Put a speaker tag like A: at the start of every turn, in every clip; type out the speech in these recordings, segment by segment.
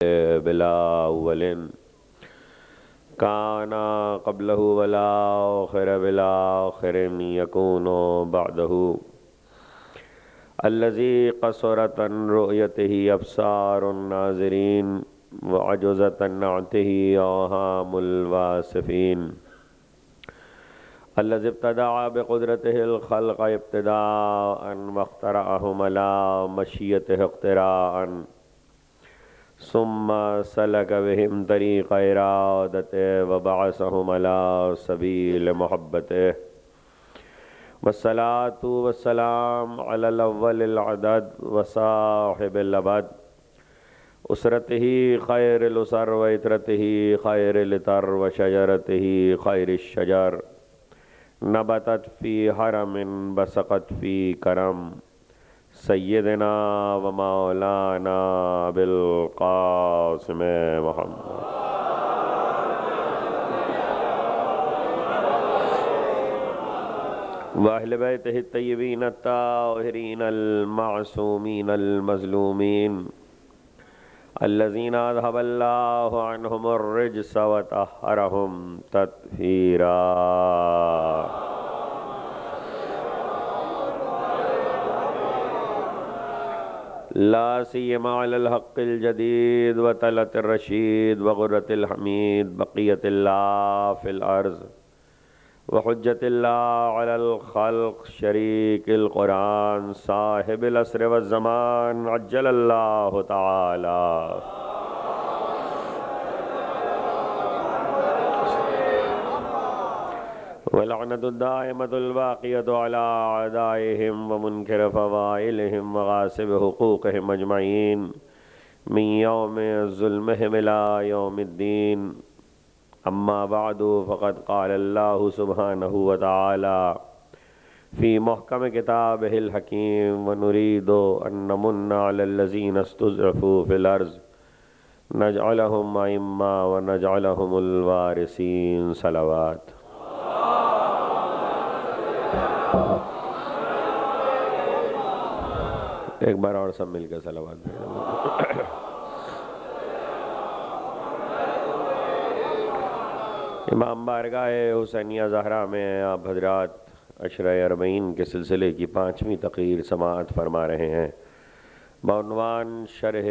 A: بلا اول کان قبلہ ولا آخر بلا آخر یکون بعدہ الذی قصرت عن رؤیتہ ابصار الناظرین وعجزت عن نعتہ اوہام الواصفین الذی ابتدع بقدرتہ الخلق ابتداء واخترعہم علی مشیتہ اختراعا ثم سلک بهم طریق ارادتہ وبعثہم علی سبیل محبتہ والصلاة والسلام علی الاول العدد وصاحب الابد اسرتہ خیر الاسر وعطرتہ خیر العطر وشجرتہ خیر الشجر نبتت فی حرم بسقت فی کرم سیدنا و مولانا بالقاسم محمد واہل بیتہ الطیبین الطاہرین المعصومین المظلومین الذین اذھب اللہ عنہم الرجس وطہرہم تطہیرا لا سیما علی الحق الجدید وطلت الرشید وغرت الحمید بقیت اللہ فی الارض وحجت اللہ علی الخلق شریک القرآن صاحب العصر والزمان عجل اللہ تعالی ولعنت الدائمۃ الباقیۃ علی اعدائہم ومنکر فوائلہم وغاصب حقوقہم اجمعین من یوم ظلمہم الی یوم الدین اما بعد فقد قال اللہ سبحانہ وتعالی فی محکم کتابہ الحکیم ونرید ان نمن علی الذین استضعفوا فی الارض نجعلہم ائمہ ونجعلہم الوارثین صلوات ایک بار اور سب مل کے صلوات بھیجو امام بارگاہ حسینیہ زہرا میں آپ حضرات عشرہ اربعین کے سلسلے کی 5ویں تقریر سماعت فرما رہے ہیں بعنوان شرح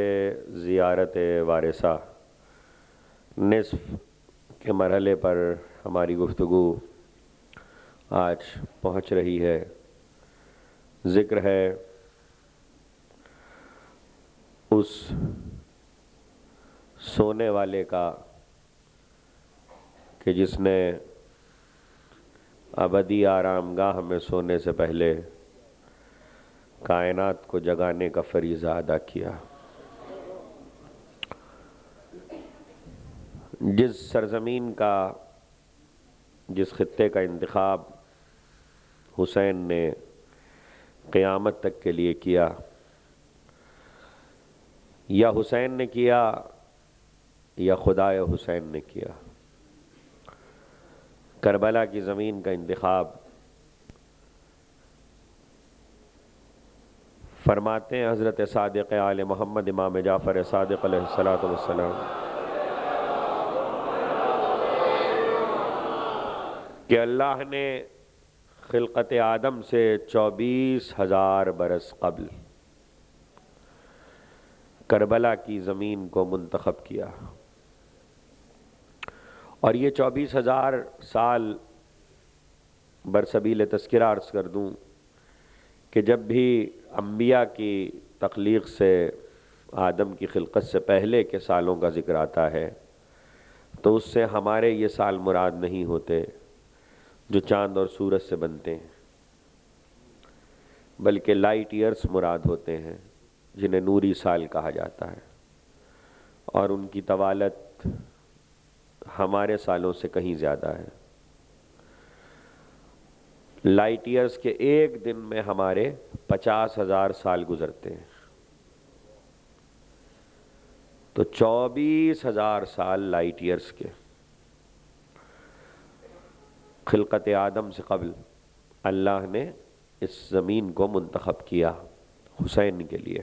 A: زیارت وارثہ نصف کے مرحلے پر ہماری گفتگو آج پہنچ رہی ہے ذکر ہے اس سونے والے کا کہ جس نے ابدی آرام گاہ میں سونے سے پہلے کائنات کو جگانے کا فریضہ ادا کیا جس سرزمین کا جس خطے کا انتخاب حسین نے قیامت تک کے لیے کیا یا حسین نے کیا یا خدائے حسین نے کیا کربلا کی زمین کا انتخاب فرماتے ہیں حضرت صادق آل محمد امام جعفر صادق علیہ السلام کہ اللہ نے خلقت آدم سے 24,000 برس قبل کربلا کی زمین کو منتخب کیا اور یہ 24,000 سال برسبیل تذکرہ عرض کر دوں کہ جب بھی انبیاء کی تخلیق سے آدم کی خلقت سے پہلے کے سالوں کا ذکر آتا ہے تو اس سے ہمارے یہ سال مراد نہیں ہوتے جو چاند اور سورج سے بنتے ہیں بلکہ لائٹ ایئرز مراد ہوتے ہیں جنہیں نوری سال کہا جاتا ہے اور ان کی طوالت ہمارے سالوں سے کہیں زیادہ ہے لائٹ ایئرز کے ایک دن میں ہمارے 50,000 سال گزرتے ہیں تو 24,000 سال لائٹ ایئرز کے خلقت آدم سے قبل اللہ نے اس زمین کو منتخب کیا حسین کے لیے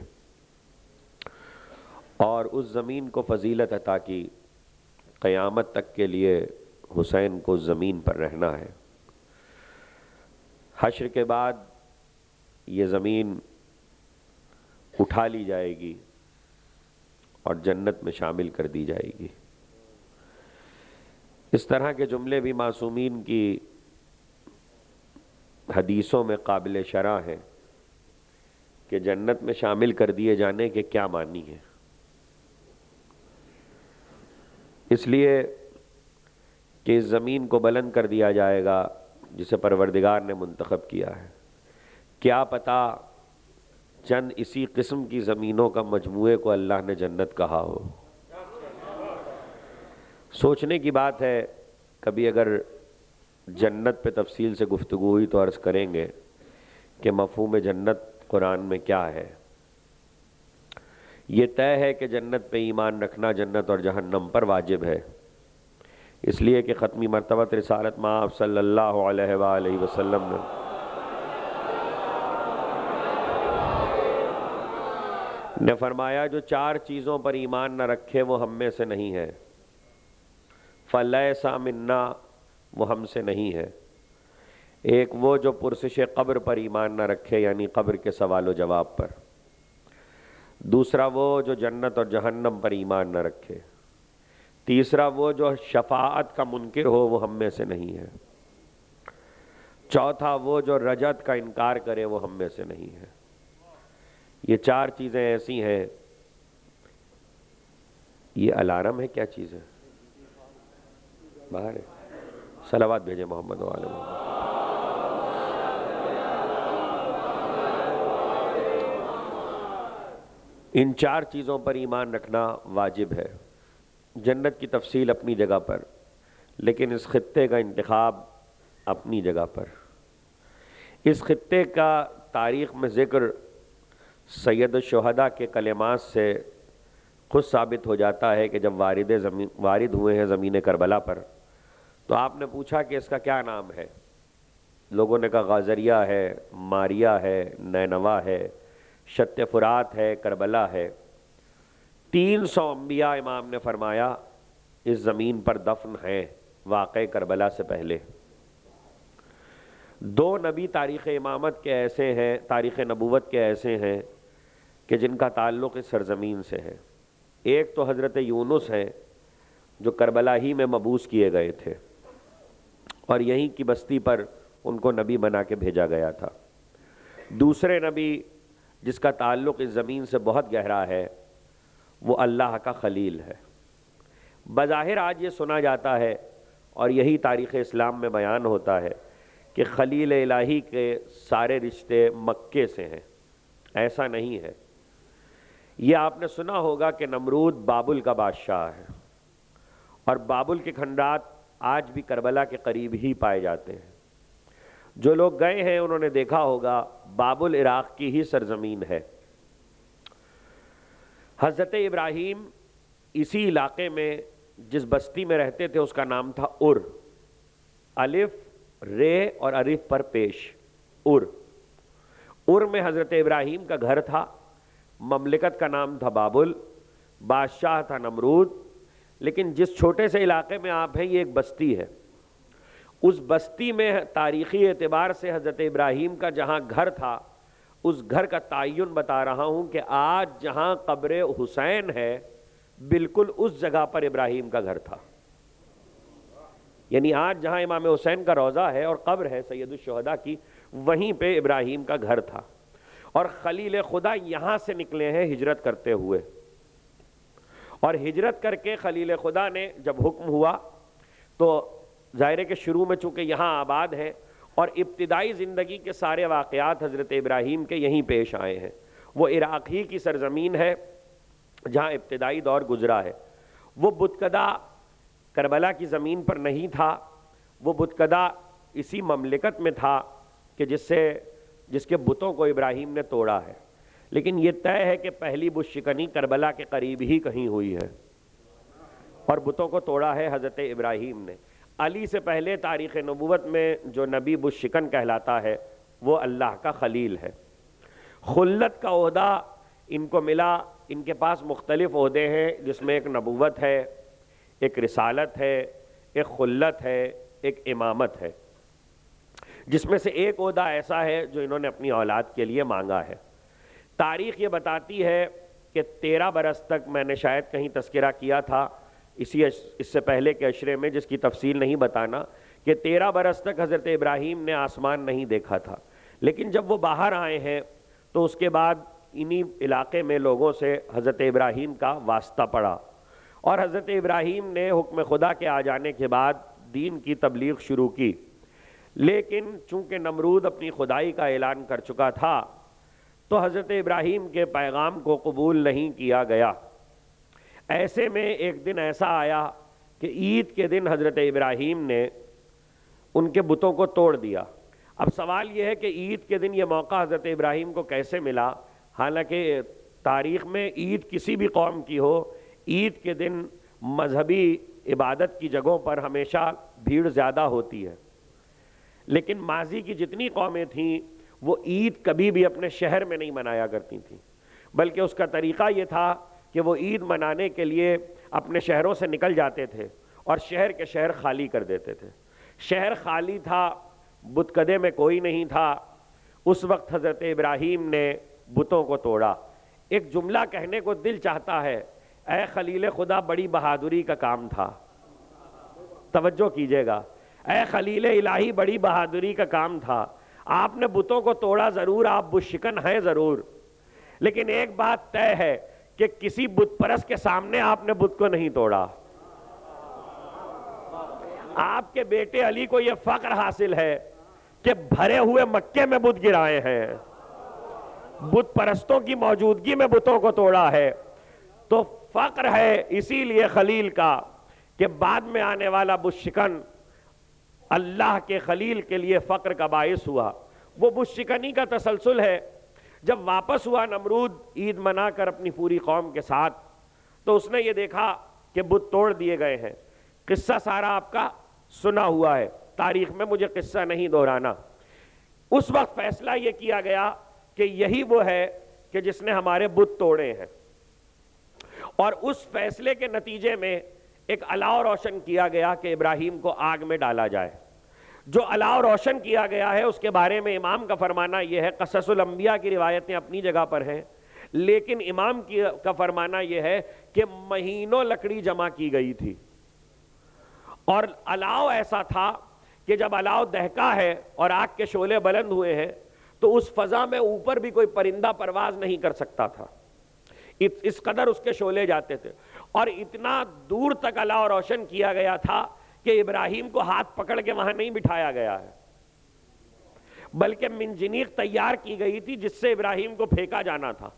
A: اور اس زمین کو فضیلت عطا کی، قیامت تک کے لیے حسین کو زمین پر رہنا ہے۔ حشر کے بعد یہ زمین اٹھا لی جائے گی اور جنت میں شامل کر دی جائے گی۔ اس طرح کے جملے بھی معصومین کی حدیثوں میں قابل شرح ہیں کہ جنت میں شامل کر دیے جانے کے کیا معنی ہیں۔ اس لیے کہ اس زمین کو بلند کر دیا جائے گا جسے پروردگار نے منتخب کیا ہے، کیا پتہ چند اسی قسم کی زمینوں کا مجموعے کو اللہ نے جنت کہا ہو۔ سوچنے کی بات ہے، کبھی اگر جنت پہ تفصیل سے گفتگو ہوئی تو عرض کریں گے کہ مفہوم جنت قرآن میں کیا ہے۔ یہ طے ہے کہ جنت پہ ایمان رکھنا جنت اور جہنم پر واجب ہے، اس لیے کہ ختمی مرتبہ رسالت مآب صلی اللہ علیہ وآلہ وسلم نے فرمایا جو چار چیزوں پر ایمان نہ رکھے وہ ہم میں سے نہیں ہے، فَلَيْسَ مِنَّا، وہ ہم سے نہیں ہے۔ ایک وہ جو پرسش قبر پر ایمان نہ رکھے، یعنی قبر کے سوال و جواب پر۔ دوسرا وہ جو جنت اور جہنم پر ایمان نہ رکھے۔ تیسرا وہ جو شفاعت کا منکر ہو، وہ ہم میں سے نہیں ہے۔ چوتھا وہ جو رجعت کا انکار کرے، وہ ہم میں سے نہیں ہے۔ یہ چار چیزیں ایسی ہیں۔ یہ الارم ہے، کیا چیز ہے؟ باہر ہے، صلوات بھیجیں محمد و آل محمد۔ ان چار چیزوں پر ایمان رکھنا واجب ہے۔ جنت کی تفصیل اپنی جگہ پر، لیکن اس خطے کا انتخاب اپنی جگہ پر۔ اس خطے کا تاریخ میں ذکر سید الشہداء کے کلمات سے خود ثابت ہو جاتا ہے کہ جب وارد ہوئے ہیں زمین کربلا پر تو آپ نے پوچھا کہ اس کا کیا نام ہے؟ لوگوں نے کہا غازریہ ہے، ماریہ ہے، نینوا ہے، شط فرات ہے، کربلا ہے۔ 300 انبیاء امام نے فرمایا اس زمین پر دفن ہیں واقع کربلا سے پہلے۔ 2 نبی تاریخ امامت کے ایسے ہیں، تاریخ نبوت کے ایسے ہیں کہ جن کا تعلق اس سرزمین سے ہے۔ ایک تو حضرت یونس ہیں جو کربلا ہی میں مبعوث کیے گئے تھے اور یہیں کی بستی پر ان کو نبی بنا کے بھیجا گیا تھا۔ دوسرے نبی جس کا تعلق اس زمین سے بہت گہرا ہے وہ اللہ کا خلیل ہے۔ بظاہر آج یہ سنا جاتا ہے اور یہی تاریخ اسلام میں بیان ہوتا ہے کہ خلیل الہی کے سارے رشتے مکے سے ہیں۔ ایسا نہیں ہے۔ یہ آپ نے سنا ہوگا کہ نمرود بابل کا بادشاہ ہے اور بابل کے کھنڈرات آج بھی کربلا کے قریب ہی پائے جاتے ہیں۔ جو لوگ گئے ہیں انہوں نے دیکھا ہوگا بابل عراق کی ہی سرزمین ہے۔ حضرت ابراہیم اسی علاقے میں جس بستی میں رہتے تھے اس کا نام تھا ار، الف رے اور الف پر پیش، ار میں حضرت ابراہیم کا گھر تھا۔ مملکت کا نام تھا بابل، بادشاہ تھا نمرود۔ لیکن جس چھوٹے سے علاقے میں آپ ہیں یہ ایک بستی ہے۔ اس بستی میں تاریخی اعتبار سے حضرت ابراہیم کا جہاں گھر تھا اس گھر کا تعین بتا رہا ہوں کہ آج جہاں قبر حسین ہے بالکل اس جگہ پر ابراہیم کا گھر تھا۔ یعنی آج جہاں امام حسین کا روضہ ہے اور قبر ہے سید الشہداء کی، وہیں پہ ابراہیم کا گھر تھا۔ اور خلیل خدا یہاں سے نکلے ہیں ہجرت کرتے ہوئے، اور ہجرت کر کے خلیل خدا نے جب حکم ہوا تو ظاہر ہے کہ شروع میں چونکہ یہاں آباد ہیں اور ابتدائی زندگی کے سارے واقعات حضرت ابراہیم کے یہیں پیش آئے ہیں۔ وہ عراق ہی کی سرزمین ہے جہاں ابتدائی دور گزرا ہے۔ وہ بتکدہ کربلا کی زمین پر نہیں تھا، وہ بتکدہ اسی مملکت میں تھا کہ جس کے بتوں کو ابراہیم نے توڑا ہے۔ لیکن یہ طے ہے کہ پہلی بت شکنی کربلا کے قریب ہی کہیں ہوئی ہے اور بتوں کو توڑا ہے حضرت ابراہیم نے۔ علی سے پہلے تاریخ نبوت میں جو نبی بت شکن کہلاتا ہے وہ اللہ کا خلیل ہے۔ خلت کا عہدہ ان کو ملا ان کے پاس مختلف عہدے ہیں، جس میں ایک نبوت ہے، ایک رسالت ہے، ایک خلت ہے، ایک امامت ہے، جس میں سے ایک عہدہ ایسا ہے جو انہوں نے اپنی اولاد کے لیے مانگا ہے۔ تاریخ یہ بتاتی ہے کہ 13 برس تک، میں نے شاید کہیں تذکرہ کیا تھا اس سے پہلے کے عشرے میں، جس کی تفصیل نہیں بتانا، کہ 13 برس تک حضرت ابراہیم نے آسمان نہیں دیکھا تھا، لیکن جب وہ باہر آئے ہیں تو اس کے بعد انہی علاقے میں لوگوں سے حضرت ابراہیم کا واسطہ پڑا، اور حضرت ابراہیم نے حکم خدا کے آ جانے کے بعد دین کی تبلیغ شروع کی، لیکن چونکہ نمرود اپنی خدائی کا اعلان کر چکا تھا تو حضرت ابراہیم کے پیغام کو قبول نہیں کیا گیا۔ ایسے میں ایک دن ایسا آیا کہ عید کے دن حضرت ابراہیم نے ان کے بتوں کو توڑ دیا۔ اب سوال یہ ہے کہ عید کے دن یہ موقع حضرت ابراہیم کو کیسے ملا؟ حالانکہ تاریخ میں عید کسی بھی قوم کی ہو، عید کے دن مذہبی عبادت کی جگہوں پر ہمیشہ بھیڑ زیادہ ہوتی ہے، لیکن ماضی کی جتنی قومیں تھیں وہ عید کبھی بھی اپنے شہر میں نہیں منایا کرتی تھیں، بلکہ اس کا طریقہ یہ تھا کہ وہ عید منانے کے لیے اپنے شہروں سے نکل جاتے تھے اور شہر کے شہر خالی کر دیتے تھے۔ شہر خالی تھا، بتکدے میں کوئی نہیں تھا، اس وقت حضرت ابراہیم نے بتوں کو توڑا۔ ایک جملہ کہنے کو دل چاہتا ہے، اے خلیل خدا، بڑی بہادری کا کام تھا۔ توجہ کیجئے گا، اے خلیل الہی، بڑی بہادری کا کام تھا۔ آپ نے بتوں کو توڑا ضرور، آپ بت شکن ہیں ضرور، لیکن ایک بات طے ہے کہ کسی بت پرست کے سامنے آپ نے بت کو نہیں توڑا۔ آپ کے بیٹے علی کو یہ فخر حاصل ہے کہ بھرے ہوئے مکے میں بت گرائے ہیں، بت پرستوں کی موجودگی میں بتوں کو توڑا ہے، تو فخر ہے اسی لیے خلیل کا کہ بعد میں آنے والا بت شکن اللہ کے خلیل کے لیے فخر کا باعث ہوا۔ وہ بت شکنی کا تسلسل ہے۔ جب واپس ہوا نمرود عید منا کر اپنی پوری قوم کے ساتھ، تو اس نے یہ دیکھا کہ بت توڑ دیے گئے ہیں۔ قصہ سارا آپ کا سنا ہوا ہے، تاریخ میں مجھے قصہ نہیں دہرانا۔ اس وقت فیصلہ یہ کیا گیا کہ یہی وہ ہے کہ جس نے ہمارے بت توڑے ہیں، اور اس فیصلے کے نتیجے میں ایک الاؤ روشن کیا گیا کہ ابراہیم کو آگ میں ڈالا جائے۔ جو الاؤ روشن کیا گیا ہے اس کے بارے میں امام کا فرمانا یہ ہے، قصص الانبیاء کی روایتیں اپنی جگہ پر ہیں، لیکن امام کا فرمانا یہ ہے کہ مہینوں لکڑی جمع کی گئی تھی، اور الاؤ ایسا تھا کہ جب الاؤ دہکا ہے اور آگ کے شعلے بلند ہوئے ہیں تو اس فضا میں اوپر بھی کوئی پرندہ پرواز نہیں کر سکتا تھا، اس قدر اس کے شعلے جاتے تھے، اور اتنا دور تک الاؤ روشن کیا گیا تھا کہ ابراہیم کو ہاتھ پکڑ کے وہاں نہیں بٹھایا گیا ہے، بلکہ منجنیق تیار کی گئی تھی جس سے ابراہیم کو پھینکا جانا تھا۔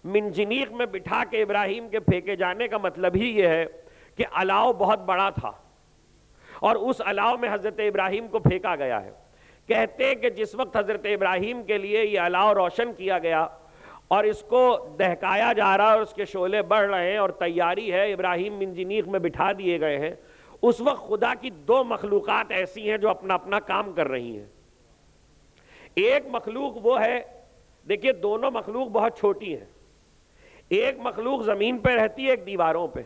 A: منجنیق میں بٹھا کے ابراہیم کے پھینکے جانے کا مطلب ہی یہ ہے کہ الاؤ بہت بڑا تھا، اور اس الاؤ میں حضرت ابراہیم کو پھینکا گیا ہے۔ کہتے ہیں کہ جس وقت حضرت ابراہیم کے لیے یہ الاؤ روشن کیا گیا اور اس کو دہکایا جا رہا ہے اور اس کے شعلے بڑھ رہے ہیں اور تیاری ہے، ابراہیم منجنیق میں بٹھا دیے گئے ہیں، اس وقت خدا کی دو مخلوقات ایسی ہیں جو اپنا اپنا کام کر رہی ہیں۔ ایک مخلوق وہ ہے، دیکھیے دونوں مخلوق بہت چھوٹی ہیں، ایک مخلوق زمین پہ رہتی ہے، ایک دیواروں پہ۔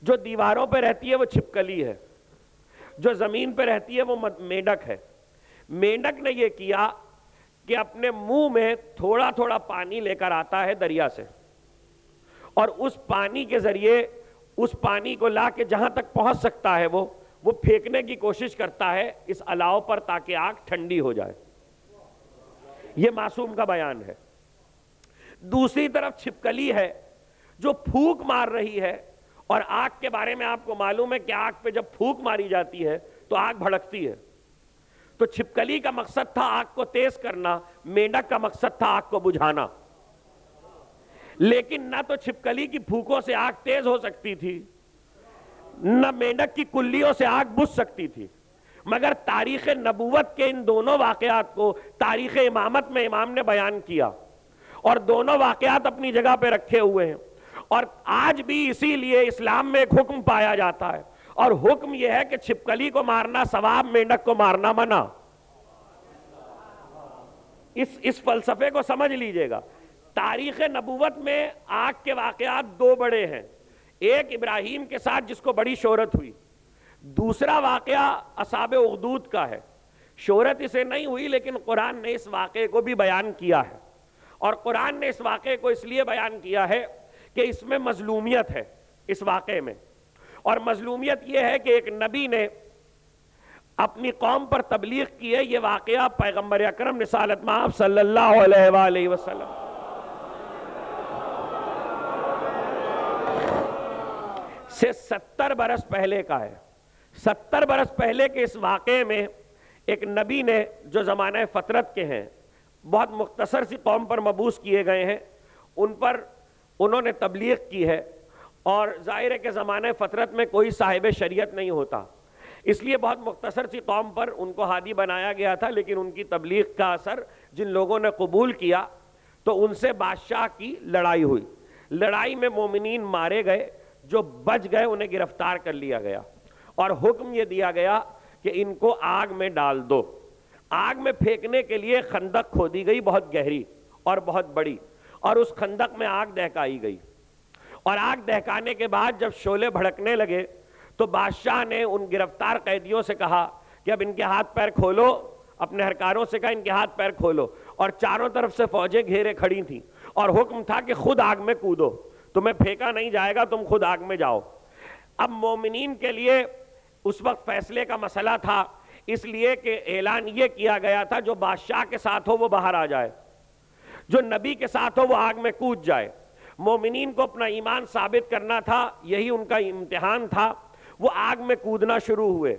A: جو دیواروں پہ رہتی ہے وہ چھپکلی ہے، جو زمین پہ رہتی ہے وہ مینڈک ہے۔ مینڈک نے یہ کیا کہ اپنے منہ میں تھوڑا تھوڑا پانی لے کر آتا ہے دریا سے، اور اس پانی کے ذریعے اس پانی کو لا کے جہاں تک پہنچ سکتا ہے وہ پھینکنے کی کوشش کرتا ہے اس الاؤ پر تاکہ آگ ٹھنڈی ہو جائے۔ یہ معصوم کا بیان ہے۔ دوسری طرف چھپکلی ہے جو پھونک مار رہی ہے، اور آگ کے بارے میں آپ کو معلوم ہے کہ آگ پہ جب پھونک ماری جاتی ہے تو آگ بھڑکتی ہے۔ تو چھپکلی کا مقصد تھا آگ کو تیز کرنا، مینڈک کا مقصد تھا آگ کو بجھانا۔ لیکن نہ تو چھپکلی کی پھونکوں سے آگ تیز ہو سکتی تھی، نہ مینڈک کی کلیوں سے آگ بجھ سکتی تھی، مگر تاریخ نبوت کے ان دونوں واقعات کو تاریخ امامت میں امام نے بیان کیا، اور دونوں واقعات اپنی جگہ پہ رکھے ہوئے ہیں۔ اور آج بھی اسی لیے اسلام میں ایک حکم پایا جاتا ہے، اور حکم یہ ہے کہ چھپکلی کو مارنا ثواب، مینڈک کو مارنا منع۔ اس فلسفے کو سمجھ لیجئے گا۔ تاریخ نبوت میں آگ کے واقعات دو بڑے ہیں، ایک ابراہیم کے ساتھ جس کو بڑی شہرت ہوئی، دوسرا واقعہ اصحاب اخدود کا ہے۔ شہرت اسے نہیں ہوئی لیکن قرآن نے اس واقعے کو بھی بیان کیا ہے، اور قرآن نے اس واقعے کو اس لیے بیان کیا ہے کہ اس میں مظلومیت ہے اس واقعے میں، اور مظلومیت یہ ہے کہ ایک نبی نے اپنی قوم پر تبلیغ کی ہے۔ یہ واقعہ پیغمبر اکرم رسالت مآب صلی اللہ علیہ وآلہ وسلم سے 70 برس پہلے کا ہے۔ 70 برس پہلے کے اس واقعے میں ایک نبی نے جو زمانہ فترت کے ہیں، بہت مختصر سی قوم پر مبعوث کیے گئے ہیں، ان پر انہوں نے تبلیغ کی ہے، اور ظاہر ہے کہ زمانہ فترت میں کوئی صاحب شریعت نہیں ہوتا، اس لیے بہت مختصر سی قوم پر ان کو ہادی بنایا گیا تھا، لیکن ان کی تبلیغ کا اثر جن لوگوں نے قبول کیا تو ان سے بادشاہ کی لڑائی ہوئی۔ لڑائی میں مومنین مارے گئے، جو بچ گئے انہیں گرفتار کر لیا گیا، اور حکم یہ دیا گیا کہ ان کو آگ میں ڈال دو۔ آگ میں پھینکنے کے لیے خندق کھودی گئی، بہت گہری اور بہت بڑی، اور اس خندق میں آگ دہکائی گئی، اور آگ دہکانے کے بعد جب شعلے بھڑکنے لگے تو بادشاہ نے ان گرفتار قیدیوں سے کہا کہ اب ان کے ہاتھ پیر کھولو، اپنے ہرکاروں سے کہا ان کے ہاتھ پیر کھولو، اور چاروں طرف سے فوجیں گھیرے کھڑی تھیں، اور حکم تھا کہ خود آگ میں کودو، تمہیں پھینکا نہیں جائے گا، تم خود آگ میں جاؤ۔ اب مومنین کے لیے اس وقت فیصلے کا مسئلہ تھا، اس لیے کہ اعلان یہ کیا گیا تھا جو بادشاہ کے ساتھ ہو وہ باہر آ جائے، جو نبی کے ساتھ ہو وہ آگ میں کود جائے۔ مومنین کو اپنا ایمان ثابت کرنا تھا، یہی ان کا امتحان تھا۔ وہ آگ میں کودنا شروع ہوئے۔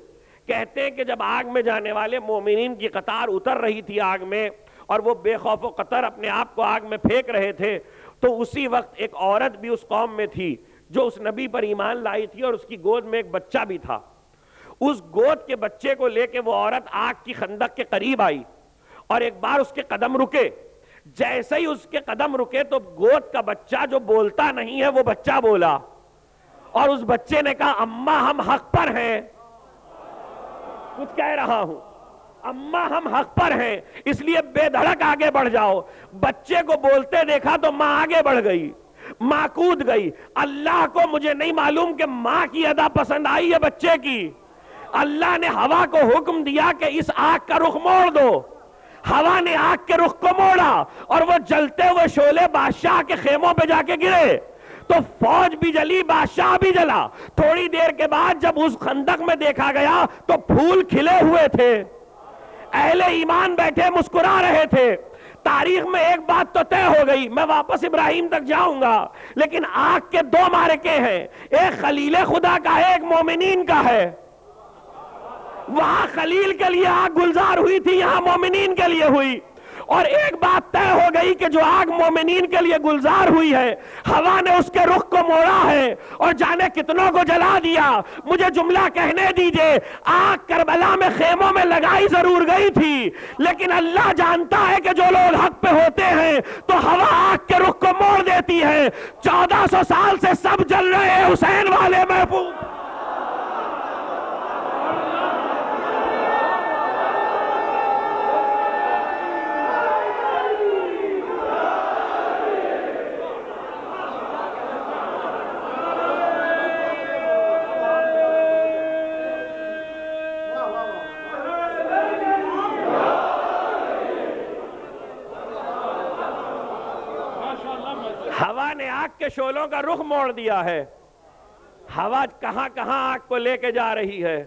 A: کہتے ہیں کہ جب آگ میں جانے والے مومنین کی قطار اتر رہی تھی آگ میں، اور وہ بے خوف و خطر اپنے آپ کو آگ میں پھینک رہے تھے، تو اسی وقت ایک عورت بھی اس قوم میں تھی جو اس نبی پر ایمان لائی تھی، اور اس کی گود میں ایک بچہ بھی تھا۔ اس گود کے بچے کو لے کے وہ عورت آگ کی خندق کے قریب آئی، اور ایک بار اس کے قدم رکے۔ جیسے ہی اس کے قدم رکے تو گود کا بچہ جو بولتا نہیں ہے وہ بچہ بولا، اور اس بچے نے کہا اماں ہم حق پر ہیں، کچھ کہہ رہا ہوں، اماں ہم حق پر ہیں، اس لیے بے دھڑک آگے بڑھ جاؤ۔ بچے کو بولتے دیکھا تو ماں آگے بڑھ گئی، ماں کود گئی۔ اللہ کو مجھے نہیں معلوم کہ ماں کی ادا پسند آئی ہے بچے کی۔ اللہ نے ہوا کو حکم دیا کہ اس آگ کا رخ موڑ دو، ہوا نے آگ کے رخ کو موڑا، اور وہ جلتے ہوئے شعلے بادشاہ کے خیموں پہ جا کے گرے، تو فوج بھی جلی، بادشاہ بھی جلا۔ تھوڑی دیر کے بعد جب اس خندق میں دیکھا گیا تو پھول کھلے ہوئے تھے، اہل ایمان بیٹھے مسکرا رہے تھے۔ تاریخ میں ایک بات تو طے ہو گئی، میں واپس ابراہیم تک جاؤں گا، لیکن آگ کے دو معرکے ہیں، ایک خلیل خدا کا ہے، ایک مومنین کا ہے۔ وہاں خلیل کے لیے آگ گلزار ہوئی تھی، یہاں مومنین کے لیے ہوئی۔ اور ایک بات طے ہو گئی کہ جو آگ مومنین کے لیے گلزار ہوئی ہے، ہوا نے اس کے رخ کو موڑا ہے اور جانے کتنوں کو جلا دیا۔ مجھے جملہ کہنے دیجئے، آگ کربلا میں خیموں میں لگائی ضرور گئی تھی، لیکن اللہ جانتا ہے کہ جو لوگ حق پہ ہوتے ہیں تو ہوا آگ کے رخ کو موڑ دیتی ہے۔ 1400 سال سے سب جل رہے ہیں حسین والے محبوب۔ ہوا نے آگ کے شعلوں کا رخ موڑ دیا ہے۔ ہوا کہاں کہاں آگ کو لے کے جا رہی ہے۔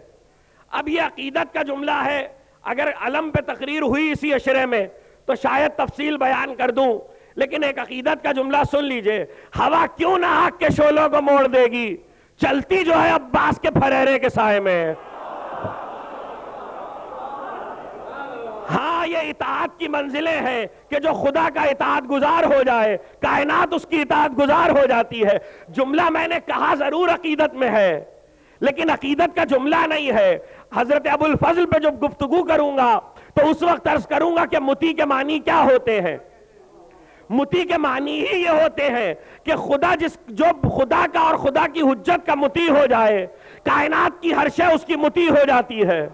A: اب یہ عقیدت کا جملہ ہے، اگر علم پہ تقریر ہوئی اسی عشرے میں تو شاید تفصیل بیان کر دوں، لیکن ایک عقیدت کا جملہ سن لیجئے۔ ہوا کیوں نہ آگ کے شعلوں کو موڑ دے گی؟ چلتی جو ہے عباس کے پھریرے کے سائے میں۔ ہاں یہ اطاعت کی منزلیں ہیں کہ جو خدا کا اطاعت گزار ہو جائے، کائنات اس کی اطاعت گزار ہو جاتی ہے۔ جملہ میں نے کہا ضرور عقیدت میں ہے، لیکن عقیدت کا جملہ نہیں ہے۔ حضرت ابو الفضل پہ جب گفتگو کروں گا تو اس وقت عرض کروں گا کہ متی کے معنی کیا ہوتے ہیں۔ متی کے معنی ہی یہ ہوتے ہیں کہ خدا جو خدا کا اور خدا کی حجت کا متی ہو جائے، کائنات کی ہر شے اس کی متی ہو جاتی ہے۔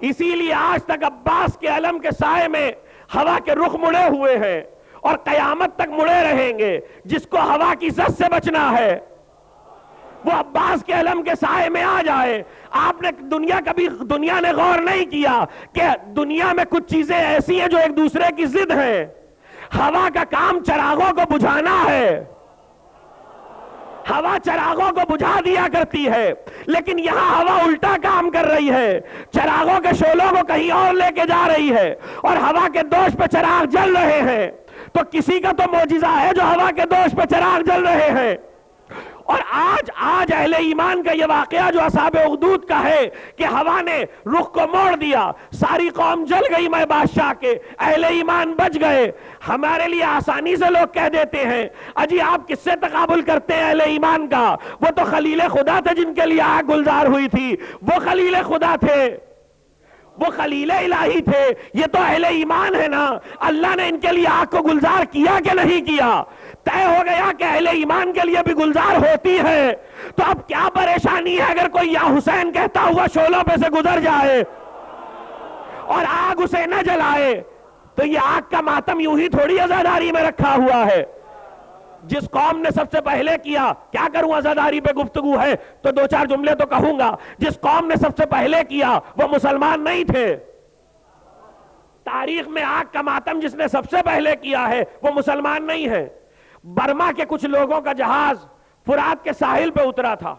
A: اسی لیے آج تک عباس کے علم کے سائے میں ہوا کے رخ مڑے ہوئے ہیں، اور قیامت تک مڑے رہیں گے. جس کو ہوا کی زد سے بچنا ہے وہ عباس کے علم کے سائے میں آ جائے. آپ نے دنیا نے غور نہیں کیا کہ دنیا میں کچھ چیزیں ایسی ہیں جو ایک دوسرے کی ضد ہیں. ہوا کا کام چراغوں کو بجھانا ہے. ہوا چراغوں کو بجھا دیا کرتی ہے، لیکن یہاں ہوا الٹا کام کر رہی ہے. چراغوں کے شعلوں کو کہیں اور لے کے جا رہی ہے اور ہوا کے دوش پہ چراغ جل رہے ہیں. تو کسی کا تو معجزہ ہے جو ہوا کے دوش پہ چراغ جل رہے ہیں. اور آج اہل ایمان کا یہ واقعہ جو اصحاب اخدود کا ہے کہ ہوا نے رخ کو موڑ دیا، ساری قوم جل گئی میں بادشاہ کے، اہل ایمان بچ گئے. ہمارے لیے آسانی سے لوگ کہہ دیتے ہیں اجی آپ کس سے تقابل کرتے ہیں اہل ایمان کا؟ وہ تو خلیل خدا تھے جن کے لیے آگ گلزار ہوئی تھی. وہ خلیل خدا تھے، وہ خلیل الہی تھے. یہ تو اہل ایمان ہے نا. اللہ نے ان کے لیے آگ کو گلزار کیا کہ نہیں کیا؟ طے ہو گیا کہ اہل ایمان کے لیے بھی گلزار ہوتی ہے. تو اب کیا پریشانی ہے اگر کوئی یا حسین کہتا ہوا شعلوں پہ سے گزر جائے اور آگ اسے نہ جلائے؟ تو یہ آگ کا ماتم یوں ہی تھوڑی عزاداری میں رکھا ہوا ہے. جس قوم نے سب سے پہلے کیا، کیا کروں عزاداری پہ گفتگو ہے تو دو چار جملے تو کہوں گا. جس قوم نے سب سے پہلے کیا وہ مسلمان نہیں تھے. تاریخ میں آگ کا ماتم جس نے سب سے پہلے کیا ہے وہ مسلمان نہیں ہے. برما کے کچھ لوگوں کا جہاز فرات کے ساحل پہ اترا تھا،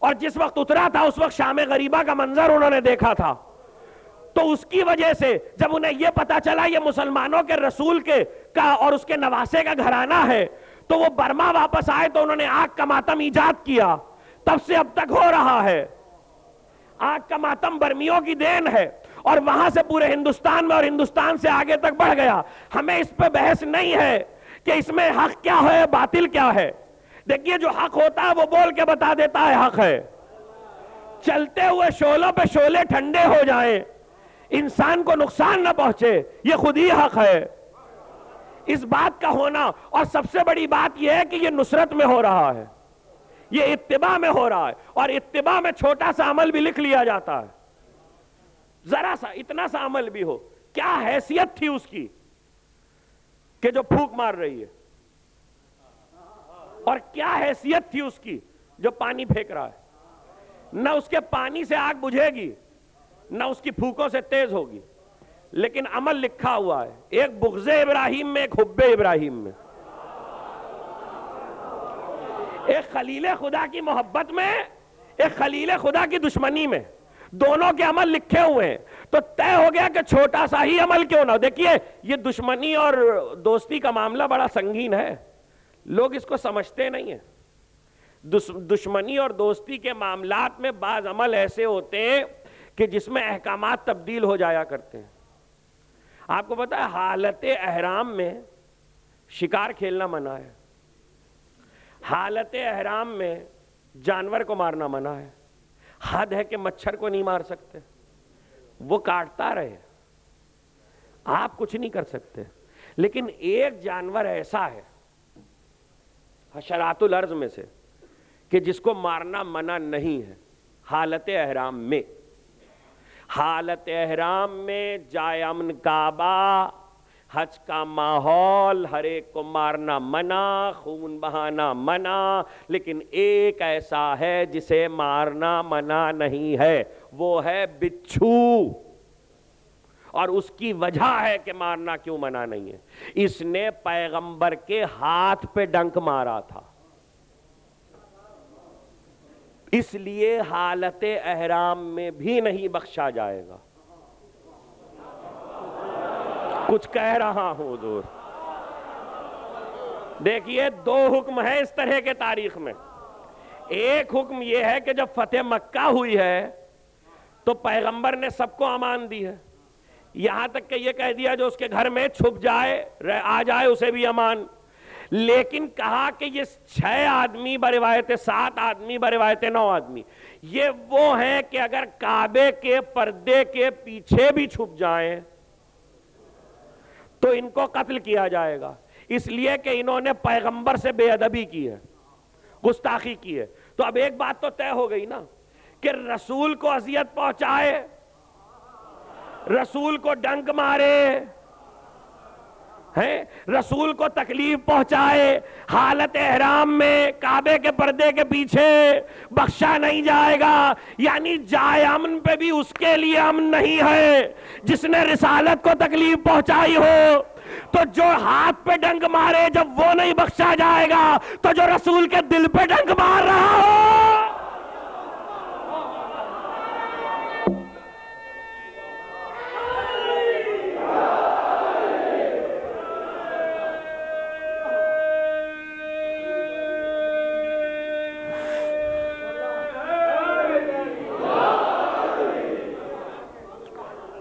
A: اور جس وقت اترا تھا اس وقت شام غریبہ کا منظر انہوں نے دیکھا تھا. تو اس کی وجہ سے جب انہیں یہ پتا چلا یہ مسلمانوں کے رسول کا اور اس کے نواسے کا گھرانہ ہے، تو وہ برما واپس آئے تو انہوں نے آگ کا ماتم ایجاد کیا. تب سے اب تک ہو رہا ہے. آگ کا ماتم برمیوں کی دین ہے، اور وہاں سے پورے ہندوستان میں اور ہندوستان سے آگے تک بڑھ گیا. ہمیں اس پہ بحث نہیں ہے کہ اس میں حق کیا ہے باطل کیا ہے. دیکھیے جو حق ہوتا ہے وہ بول کے بتا دیتا ہے حق ہے. چلتے ہوئے شعلوں پہ شعلے ٹھنڈے ہو جائیں، انسان کو نقصان نہ پہنچے، یہ خود ہی حق ہے. اس بات کا ہونا، اور سب سے بڑی بات یہ ہے کہ یہ نصرت میں ہو رہا ہے، یہ اتباع میں ہو رہا ہے. اور اتباع میں چھوٹا سا عمل بھی لکھ لیا جاتا ہے. ذرا سا اتنا سا عمل بھی ہو، کیا حیثیت تھی اس کی کہ جو پھونک مار رہی ہے، اور کیا حیثیت تھی اس کی جو پانی پھینک رہا ہے. نہ اس کے پانی سے آگ بجھے گی، نہ اس کی پھونکوں سے تیز ہوگی، لیکن عمل لکھا ہوا ہے. ایک بغض ابراہیم میں، ایک حب ابراہیم میں، ایک خلیل خدا کی محبت میں، ایک خلیل خدا کی دشمنی میں. دونوں کے عمل لکھے ہوئے ہیں. تو طے ہو گیا کہ چھوٹا سا ہی عمل کیوں نہ ہو. دیکھیے یہ دشمنی اور دوستی کا معاملہ بڑا سنگین ہے، لوگ اس کو سمجھتے نہیں ہیں. دشمنی اور دوستی کے معاملات میں بعض عمل ایسے ہوتے ہیں کہ جس میں احکامات تبدیل ہو جایا کرتے ہیں. آپ کو پتا ہے حالت احرام میں شکار کھیلنا منع ہے، حالت احرام میں جانور کو مارنا منع ہے. حد ہے کہ مچھر کو نہیں مار سکتے، وہ کاٹتا رہے، آپ کچھ نہیں کر سکتے. لیکن ایک جانور ایسا ہے حشرات الارض میں سے کہ جس کو مارنا منع نہیں ہے حالت احرام میں. حالت احرام میں جائے امن کعبہ، حج کا ماحول، ہر ایک کو مارنا منع، خون بہانا منع. لیکن ایک ایسا ہے جسے مارنا منع نہیں ہے، وہ ہے بچھو. اور اس کی وجہ ہے کہ مارنا کیوں منع نہیں ہے، اس نے پیغمبر کے ہاتھ پہ ڈنک مارا تھا. اس لیے حالت احرام میں بھی نہیں بخشا جائے گا. کچھ کہہ رہا ہوں حضور. دیکھیے دو حکم ہے اس طرح کے تاریخ میں. ایک حکم یہ ہے کہ جب فتح مکہ ہوئی ہے تو پیغمبر نے سب کو امان دی ہے، یہاں تک کہ یہ کہہ دیا جو اس کے گھر میں چھپ جائے آ جائے اسے بھی امان. لیکن کہا کہ یہ 6 آدمی بروایت 7 آدمی بروایت 9 آدمی یہ وہ ہیں کہ اگر کعبے کے پردے کے پیچھے بھی چھپ جائیں تو ان کو قتل کیا جائے گا، اس لیے کہ انہوں نے پیغمبر سے بے ادبی کی ہے، گستاخی کی ہے. تو اب ایک بات تو طے ہو گئی نا کہ رسول کو اذیت پہنچائے، رسول کو ڈنک مارے، ہیں رسول کو تکلیف پہنچائے حالت احرام میں کعبے کے پردے کے پیچھے بخشا نہیں جائے گا. یعنی جائے امن پہ بھی اس کے لیے امن نہیں ہے. جس نے رسالت کو تکلیف پہنچائی ہو تو جو ہاتھ پہ ڈنک مارے جب وہ نہیں بخشا جائے گا تو جو رسول کے دل پہ ڈنک مار رہا ہو.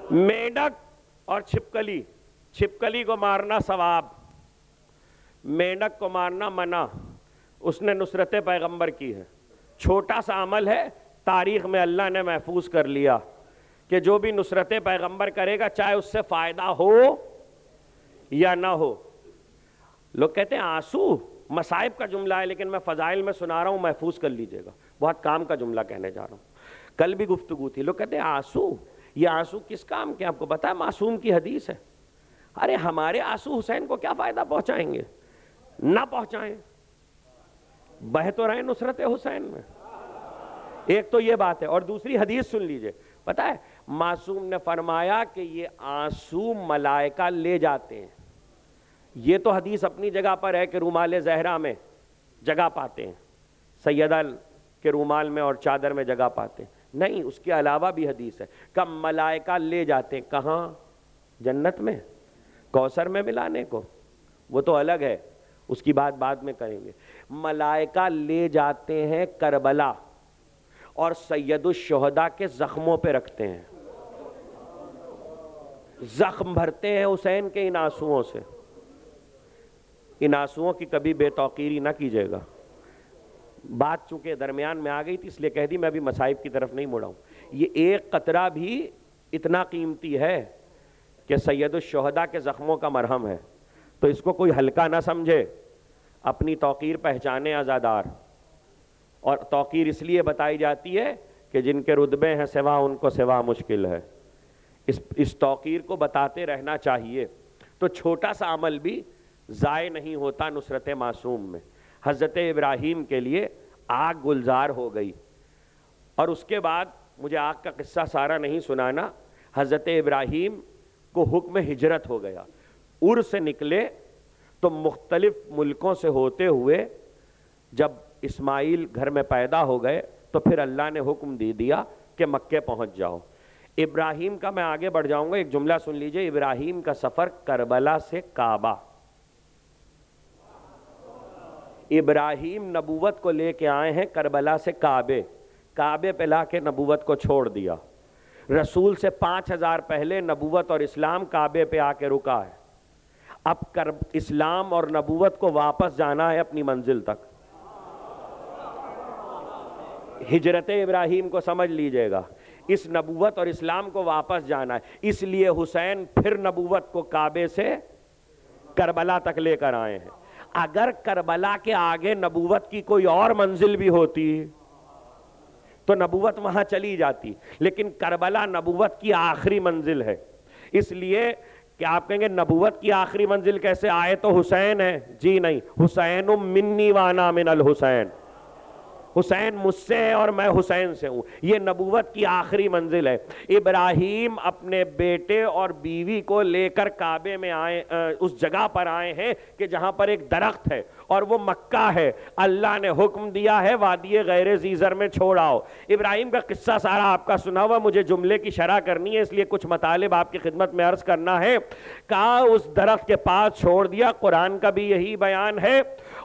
A: مینڈک اور چھپکلی, چھپکلی کو مارنا ثواب, مینڈک کو مارنا منع. اس نے نصرت پیغمبر کی ہے. چھوٹا سا عمل ہے, تاریخ میں اللہ نے محفوظ کر لیا کہ جو بھی نصرت پیغمبر کرے گا چاہے اس سے فائدہ ہو یا نہ ہو. لوگ کہتے ہیں آنسو مصائب کا جملہ ہے, لیکن میں فضائل میں سنا رہا ہوں, محفوظ کر لیجئے گا, بہت کام کا جملہ کہنے جا رہا ہوں. کل بھی گفتگو تھی, لوگ کہتے ہیں آنسو, یہ آنسو کس کام کے؟ آپ کو پتا ہے معصوم کی حدیث ہے. ارے ہمارے آنسو حسین کو کیا فائدہ پہنچائیں گے؟ نہ پہنچائیں, بہہ تو رہے نصرت حسین میں. ایک تو یہ بات ہے, اور دوسری حدیث سن لیجئے. پتا ہے معصوم نے فرمایا کہ یہ آنسو ملائکہ لے جاتے ہیں. یہ تو حدیث اپنی جگہ پر ہے کہ رومال زہرا میں جگہ پاتے ہیں, سیدہ کے رومال میں اور چادر میں جگہ پاتے ہیں. نہیں, اس کے علاوہ بھی حدیث ہے کہ ملائکہ لے جاتے ہیں. کہاں؟ جنت میں, کوثر میں ملانے کو, وہ تو الگ ہے, اس کی بات بعد میں کریں گے. ملائکہ لے جاتے ہیں کربلا اور سید الشہداء کے زخموں پہ رکھتے ہیں, زخم بھرتے ہیں حسین کے ان آنسوؤں سے. ان آنسوؤں کی کبھی بے توقیری نہ کیجیے گا. بات چونکہ درمیان میں آ گئی تھی اس لیے کہہ دی, میں ابھی مصائب کی طرف نہیں مڑا ہوں. یہ ایک قطرہ بھی اتنا قیمتی ہے کہ سید الشہداء کے زخموں کا مرہم ہے, تو اس کو کوئی ہلکا نہ سمجھے. اپنی توقیر پہچانے عزادار, اور توقیر اس لیے بتائی جاتی ہے کہ جن کے رتبے ہیں سوا ان کو سوا مشکل ہے. اس توقیر کو بتاتے رہنا چاہیے. تو چھوٹا سا عمل بھی ضائع نہیں ہوتا نصرت معصوم میں. حضرت ابراہیم کے لیے آگ گلزار ہو گئی, اور اس کے بعد مجھے آگ کا قصہ سارا نہیں سنانا. حضرت ابراہیم کو حکم ہجرت ہو گیا. ار سے نکلے تو مختلف ملکوں سے ہوتے ہوئے جب اسماعیل گھر میں پیدا ہو گئے تو پھر اللہ نے حکم دے دیا کہ مکے پہنچ جاؤ. ابراہیم کا میں آگے بڑھ جاؤں گا, ایک جملہ سن لیجئے. ابراہیم کا سفر کربلا سے کعبہ. ابراہیم نبوت کو لے کے آئے ہیں کربلا سے کعبے, کعبے پہ لا کے نبوت کو چھوڑ دیا. رسول سے 5000 پہلے نبوت اور اسلام کعبے پہ آ کے رکا ہے. اب اسلام اور نبوت کو واپس جانا ہے اپنی منزل تک. ہجرت ابراہیم کو سمجھ لیجئے گا, اس نبوت اور اسلام کو واپس جانا ہے. اس لیے حسین پھر نبوت کو کعبے سے کربلا تک لے کر آئے ہیں. اگر کربلا کے آگے نبوت کی کوئی اور منزل بھی ہوتی تو نبوت وہاں چلی جاتی, لیکن کربلا نبوت کی آخری منزل ہے. اس لیے کہ آپ کہیں گے نبوت کی آخری منزل کیسے؟ آئے تو حسین ہے. جی نہیں, حسین منی وانا من الحسین, حسین مجھ سے ہے اور میں حسین سے ہوں. یہ نبوت کی آخری منزل ہے. ابراہیم اپنے بیٹے اور بیوی کو لے کر کعبے میں آئے, اس جگہ پر آئے ہیں کہ جہاں پر ایک درخت ہے اور وہ مکہ ہے. اللہ نے حکم دیا ہے وادی غیر ذی زر میں چھوڑ آؤ. ابراہیم کا قصہ سارا آپ کا سنا ہوا, مجھے جملے کی شرح کرنی ہے اس لیے کچھ مطالب آپ کی خدمت میں عرض کرنا ہے. کہا اس درخت کے پاس چھوڑ دیا, قرآن کا بھی یہی بیان ہے,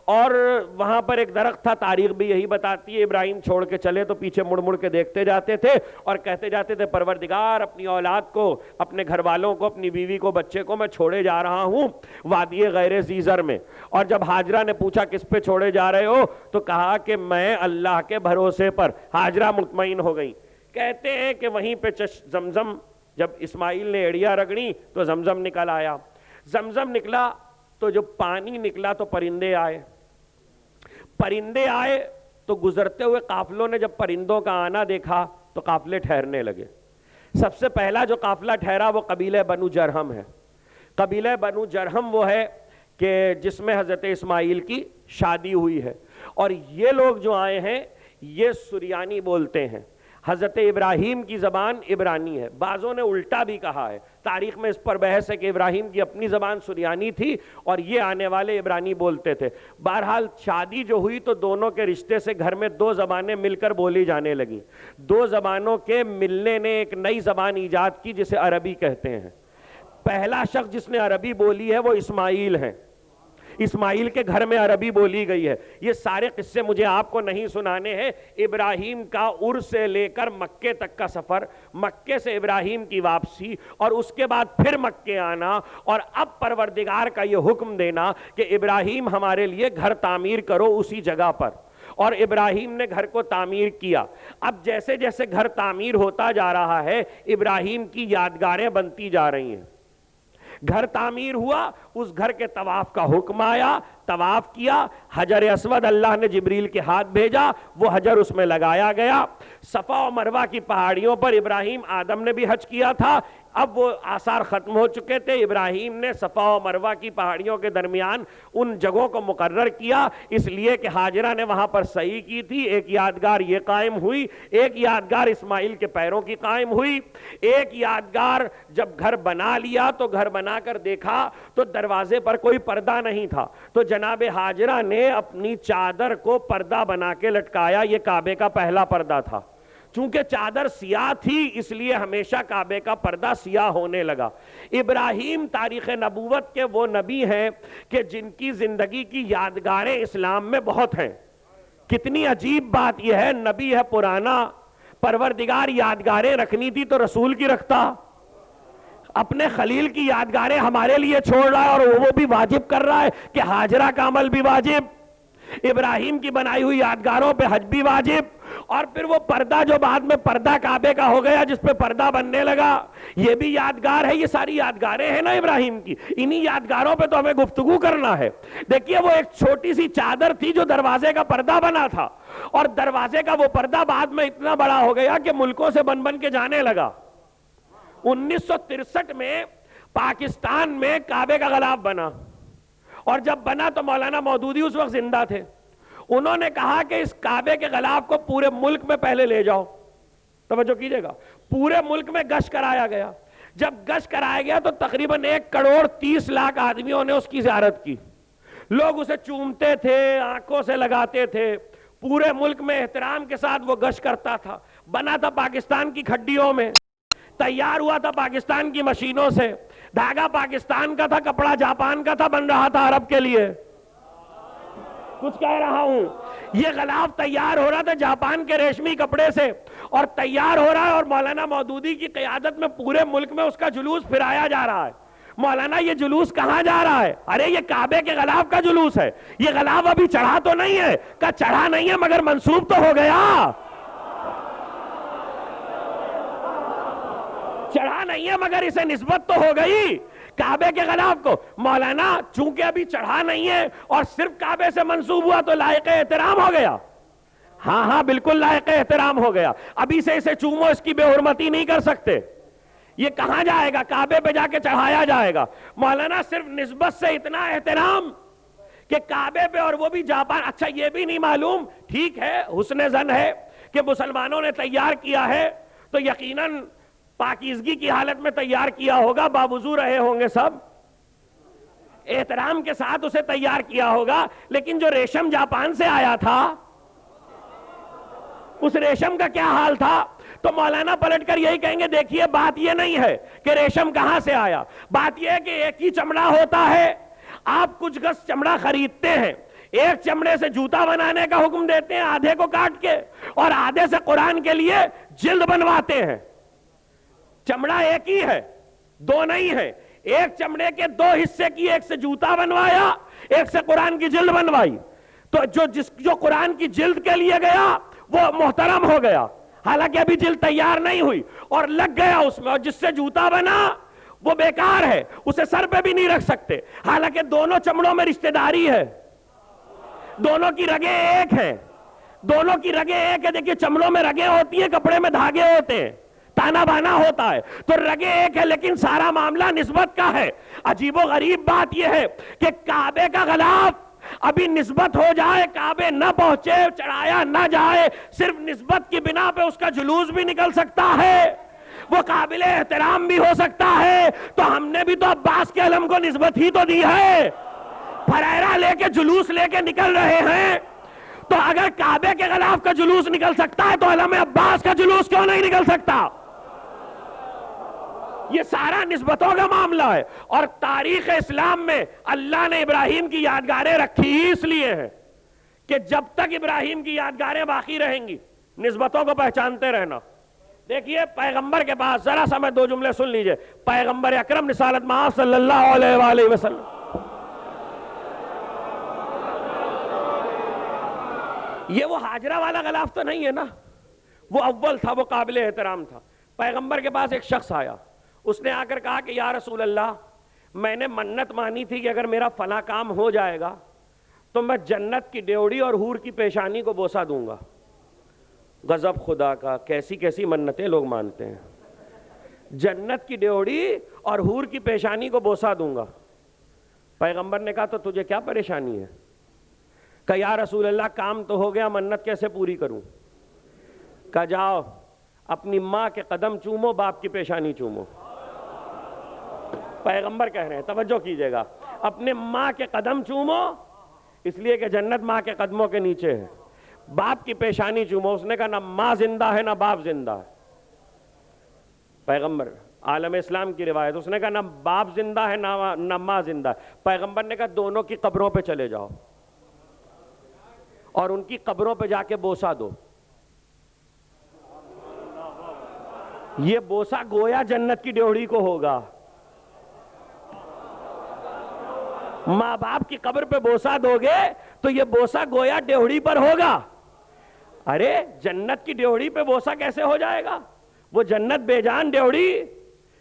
A: اور وہاں پر ایک درخت تھا, تاریخ بھی یہی بتاتی ہے. ابراہیم چھوڑ کے چلے تو پیچھے مڑ مڑ کے دیکھتے جاتے تھے اور کہتے جاتے تھے پروردگار اپنی اولاد کو, اپنے گھر والوں کو, اپنی بیوی کو, بچے کو میں چھوڑے جا رہا ہوں وادی غیر ذی زر میں. اور جب ہاجرہ نے پوچھا کس پہ چھوڑے جا رہے ہو تو کہا کہ میں اللہ کے بھروسے پر. ہاجرہ مطمئن ہو گئی. کہتے ہیں کہ وہیں پہ زمزم, جب اسماعیل نے ایڑیاں رگڑی تو زمزم نکل آیا. زمزم نکلا تو جو پانی نکلا تو پرندے آئے. پرندے آئے تو گزرتے ہوئے قافلوں نے جب پرندوں کا آنا دیکھا تو قافلے ٹھہرنے لگے. سب سے پہلا جو قافلہ ٹھہرا وہ قبیلہ بنو جرہم ہے. قبیلہ بنو جرہم وہ ہے کہ جس میں حضرت اسماعیل کی شادی ہوئی ہے، اور یہ لوگ جو آئے ہیں یہ سریانی بولتے ہیں۔ حضرت ابراہیم کی زبان عبرانی ہے، بعضوں نے الٹا بھی کہا ہے، تاریخ میں اس پر بحث ہے کہ ابراہیم کی اپنی زبان سریانی تھی اور یہ آنے والے عبرانی بولتے تھے۔ بہرحال شادی جو ہوئی تو دونوں کے رشتے سے گھر میں دو زبانیں مل کر بولی جانے لگیں، دو زبانوں کے ملنے نے ایک نئی زبان ایجاد کی جسے عربی کہتے ہیں۔ پہلا شخص جس نے عربی بولی ہے وہ اسماعیل ہیں، اسماعیل کے گھر میں عربی بولی گئی ہے۔ یہ سارے قصے مجھے آپ کو نہیں سنانے ہیں۔ ابراہیم کا عر سے لے کر مکے تک کا سفر، مکے سے ابراہیم کی واپسی، اور اس کے بعد پھر مکے آنا، اور اب پروردگار کا یہ حکم دینا کہ ابراہیم ہمارے لیے گھر تعمیر کرو اسی جگہ پر، اور ابراہیم نے گھر کو تعمیر کیا۔ اب جیسے جیسے گھر تعمیر ہوتا جا رہا ہے ابراہیم کی یادگاریں بنتی جا رہی ہیں۔ گھر تعمیر ہوا، اس گھر کے طواف کا حکم آیا، طواف کیا، حجر اسود اللہ نے جبریل کے ہاتھ بھیجا، وہ حجر اس میں لگایا گیا۔ صفا و مروہ کی پہاڑیوں پر ابراہیم آدم نے بھی حج کیا تھا، اب وہ آثار ختم ہو چکے تھے، ابراہیم نے صفا و مروہ کی پہاڑیوں کے درمیان ان جگہوں کو مقرر کیا، اس لیے کہ ہاجرہ نے وہاں پر سعی کی تھی۔ ایک یادگار یہ قائم ہوئی، ایک یادگار اسماعیل کے پیروں کی قائم ہوئی، ایک یادگار جب گھر بنا لیا تو گھر بنا کر دیکھا تو دروازے پر کوئی پردہ نہیں تھا، تو جناب ہاجرہ نے اپنی چادر کو پردہ بنا کے لٹکایا، یہ کعبے کا پہلا پردہ تھا۔ چونکہ چادر سیاہ تھی اس لیے ہمیشہ کعبے کا پردہ سیاہ ہونے لگا۔ ابراہیم تاریخ نبوت کے وہ نبی ہیں کہ جن کی زندگی کی یادگاریں اسلام میں بہت ہیں۔ کتنی عجیب بات یہ ہے، نبی ہے پرانا، پروردگار یادگاریں رکھنی تھی تو رسول کی رکھتا، اپنے خلیل کی یادگاریں ہمارے لیے چھوڑ رہا ہے، اور وہ بھی واجب کر رہا ہے کہ ہاجرہ کا عمل بھی واجب، ابراہیم کی بنائی ہوئی یادگاروں پہ حج بھی واجب، اور پھر وہ پردہ جو بعد میں پردہ کعبے کا ہو گیا جس پہ پردہ بننے لگا، یہ بھی یادگار ہے۔ یہ ساری یادگاریں ہیں نا ابراہیم کی، انہی یادگاروں پہ تو ہمیں گفتگو کرنا ہے۔ دیکھیے وہ ایک چھوٹی سی چادر تھی جو دروازے کا پردہ بنا تھا، اور دروازے کا وہ پردہ بعد میں اتنا بڑا ہو گیا کہ ملکوں سے بن بن کے جانے لگا۔ 1963 میں پاکستان میں کعبے کا غلاف بنا، اور جب بنا تو مولانا مودودی اس وقت زندہ تھے، انہوں نے کہا کہ اس کعبے کے غلاف کو پورے ملک میں پہلے لے جاؤ۔ توجہ کیجئے گا، پورے ملک میں گشت کرایا گیا۔ جب گشت کرایا گیا تو تقریباً 1,30,00,000 آدمیوں نے اس کی زیارت کی، لوگ اسے چومتے تھے، آنکھوں سے لگاتے تھے، پورے ملک میں احترام کے ساتھ وہ گشت کرتا تھا۔ بنا تھا پاکستان کی کھڈیوں میں، تیار ہوا تھا پاکستان کی مشینوں سے، دھاگا پاکستان کا تھا، کپڑا جاپان کا تھا، بن رہا تھا عرب کے لیے۔ کچھ کہہ رہا ہوں، یہ غلاف تیار ہو رہا تھا جاپان کے ریشمی کپڑے سے، اور تیار ہو رہا ہے، اور مولانا مودودی کی قیادت میں پورے ملک میں اس کا جلوس پھرایا جا رہا ہے۔ مولانا یہ جلوس کہاں جا رہا ہے؟ ارے یہ کعبے کے غلاف کا جلوس ہے، یہ غلاف ابھی چڑھا تو نہیں ہے، کہا چڑھا نہیں ہے مگر منسوب تو ہو گیا، چڑھا نہیں ہے مگر اسے نسبت تو ہو گئی کعبے کے غلاف کو۔ مولانا چونکہ ابھی چڑھا نہیں ہے اور صرف کعبے سے منسوب ہوا تو لائق احترام ہو گیا۔ ہاں ہاں بالکل لائق احترام ہو گیا، ابھی سے اسے چومو، اس کی بے حرمتی نہیں کر سکتے۔ یہ کہاں جائے گا؟ کعبے پہ جا کے چڑھایا جائے گا۔ مولانا صرف نسبت سے اتنا احترام کہ کعبے پہ، اور وہ بھی جاپان۔ اچھا یہ بھی نہیں معلوم، ٹھیک ہے حسن ظن ہے کہ مسلمانوں نے تیار کیا ہے تو یقیناً پاکیزگی کی حالت میں تیار کیا ہوگا، باوضو رہے ہوں گے، سب احترام کے ساتھ اسے تیار کیا ہوگا، لیکن جو ریشم جاپان سے آیا تھا اس ریشم کا کیا حال تھا؟ تو مولانا پلٹ کر یہی کہیں گے، دیکھیے بات یہ نہیں ہے کہ ریشم کہاں سے آیا، بات یہ ہے کہ ایک ہی چمڑا ہوتا ہے، آپ کچھ گز چمڑا خریدتے ہیں، ایک چمڑے سے جوتا بنانے کا حکم دیتے ہیں آدھے کو کاٹ کے، اور آدھے سے قرآن کے لیے جلد بنواتے ہیں۔ چمڑا ایک ہی ہے، دو نہیں ہے، ایک چمڑے کے دو حصے کی، ایک سے جوتا بنوایا، ایک سے قرآن کی جلد بنوائی، تو جو قرآن کی جلد کے لیے گیا وہ محترم ہو گیا، حالانکہ ابھی جلد تیار نہیں ہوئی، اور لگ گیا اس میں، اور جس سے جوتا بنا وہ بیکار ہے، اسے سر پہ بھی نہیں رکھ سکتے، حالانکہ دونوں چمڑوں میں رشتہ داری ہے، دونوں کی رگیں ایک ہیں، دونوں کی رگیں ایک ہے۔ دیکھیے چمڑوں میں رگیں ہوتی ہیں، کپڑے میں دھاگے ہوتے ہیں، تانا بانا ہوتا ہے تو رگیں ایک ہے لیکن سارا معاملہ نسبت کا ہے. عجیب و غریب بات یہ ہے کہ کعبے کا غلاف ابھی نسبت ہو جائے, کعبے نہ پہنچے, چڑھایا نہ جائے, صرف نسبت کی بنا پہ اس کا جلوس بھی نکل سکتا ہے, وہ قابل احترام بھی ہو سکتا ہے. تو ہم نے بھی تو عباس کے علم کو نسبت ہی تو دی ہے, پھریرا لے کے جلوس لے کے نکل رہے ہیں. تو اگر کعبے کے غلاف کا جلوس نکل سکتا ہے تو علم عباس کا جلوس کیوں نہیں نکل سکتا؟ یہ سارا نسبتوں کا معاملہ ہے. اور تاریخ اسلام میں اللہ نے ابراہیم کی یادگاریں رکھی ہی اس لیے ہیں کہ جب تک ابراہیم کی یادگاریں باقی رہیں گی نسبتوں کو پہچانتے رہنا. دیکھیے پیغمبر کے پاس ذرا سا میں 2 جملے سن لیجئے. پیغمبر اکرم رسالت مآب صلی اللہ علیہ وآلہ وسلم, یہ وہ حاجرہ والا غلاف تو نہیں ہے نا, وہ اول تھا, وہ قابل احترام تھا. پیغمبر کے پاس ایک شخص آیا, اس نے آ کر کہا کہ یا رسول اللہ, میں نے منت مانی تھی کہ اگر میرا فلاں کام ہو جائے گا تو میں جنت کی ڈیوڑی اور حور کی پیشانی کو بوسہ دوں گا. غضب خدا کا, کیسی کیسی منتیں لوگ مانتے ہیں. جنت کی ڈیوڑی اور حور کی پیشانی کو بوسہ دوں گا. پیغمبر نے کہا تو تجھے کیا پریشانی ہے؟ کہ یا رسول اللہ کام تو ہو گیا, منت کیسے پوری کروں؟ کہ جاؤ اپنی ماں کے قدم چومو, باپ کی پیشانی چومو. پیغمبر کہہ رہے ہیں, توجہ کیجئے گا, اپنے ماں کے قدم چومو اس لیے کہ جنت ماں کے قدموں کے نیچے ہے. باپ کی پیشانی چومو. اس نے کہا نہ ماں زندہ ہے نہ باپ زندہ ہے. پیغمبر, عالم اسلام کی روایت, اس نے کہا نہ باپ زندہ ہے نہ ماں زندہ ہے. پیغمبر نے کہا دونوں کی قبروں پہ چلے جاؤ اور ان کی قبروں پہ جا کے بوسہ دو. یہ بوسہ گویا جنت کی ڈیوڑی کو ہوگا. ماں باپ کی قبر پہ بوسہ دو گے تو یہ بوسہ گویا ڈیوڑی پر ہوگا. ارے جنت کی ڈیوڑی پہ بوسہ کیسے ہو جائے گا؟ وہ جنت بے جان ڈیوڑی.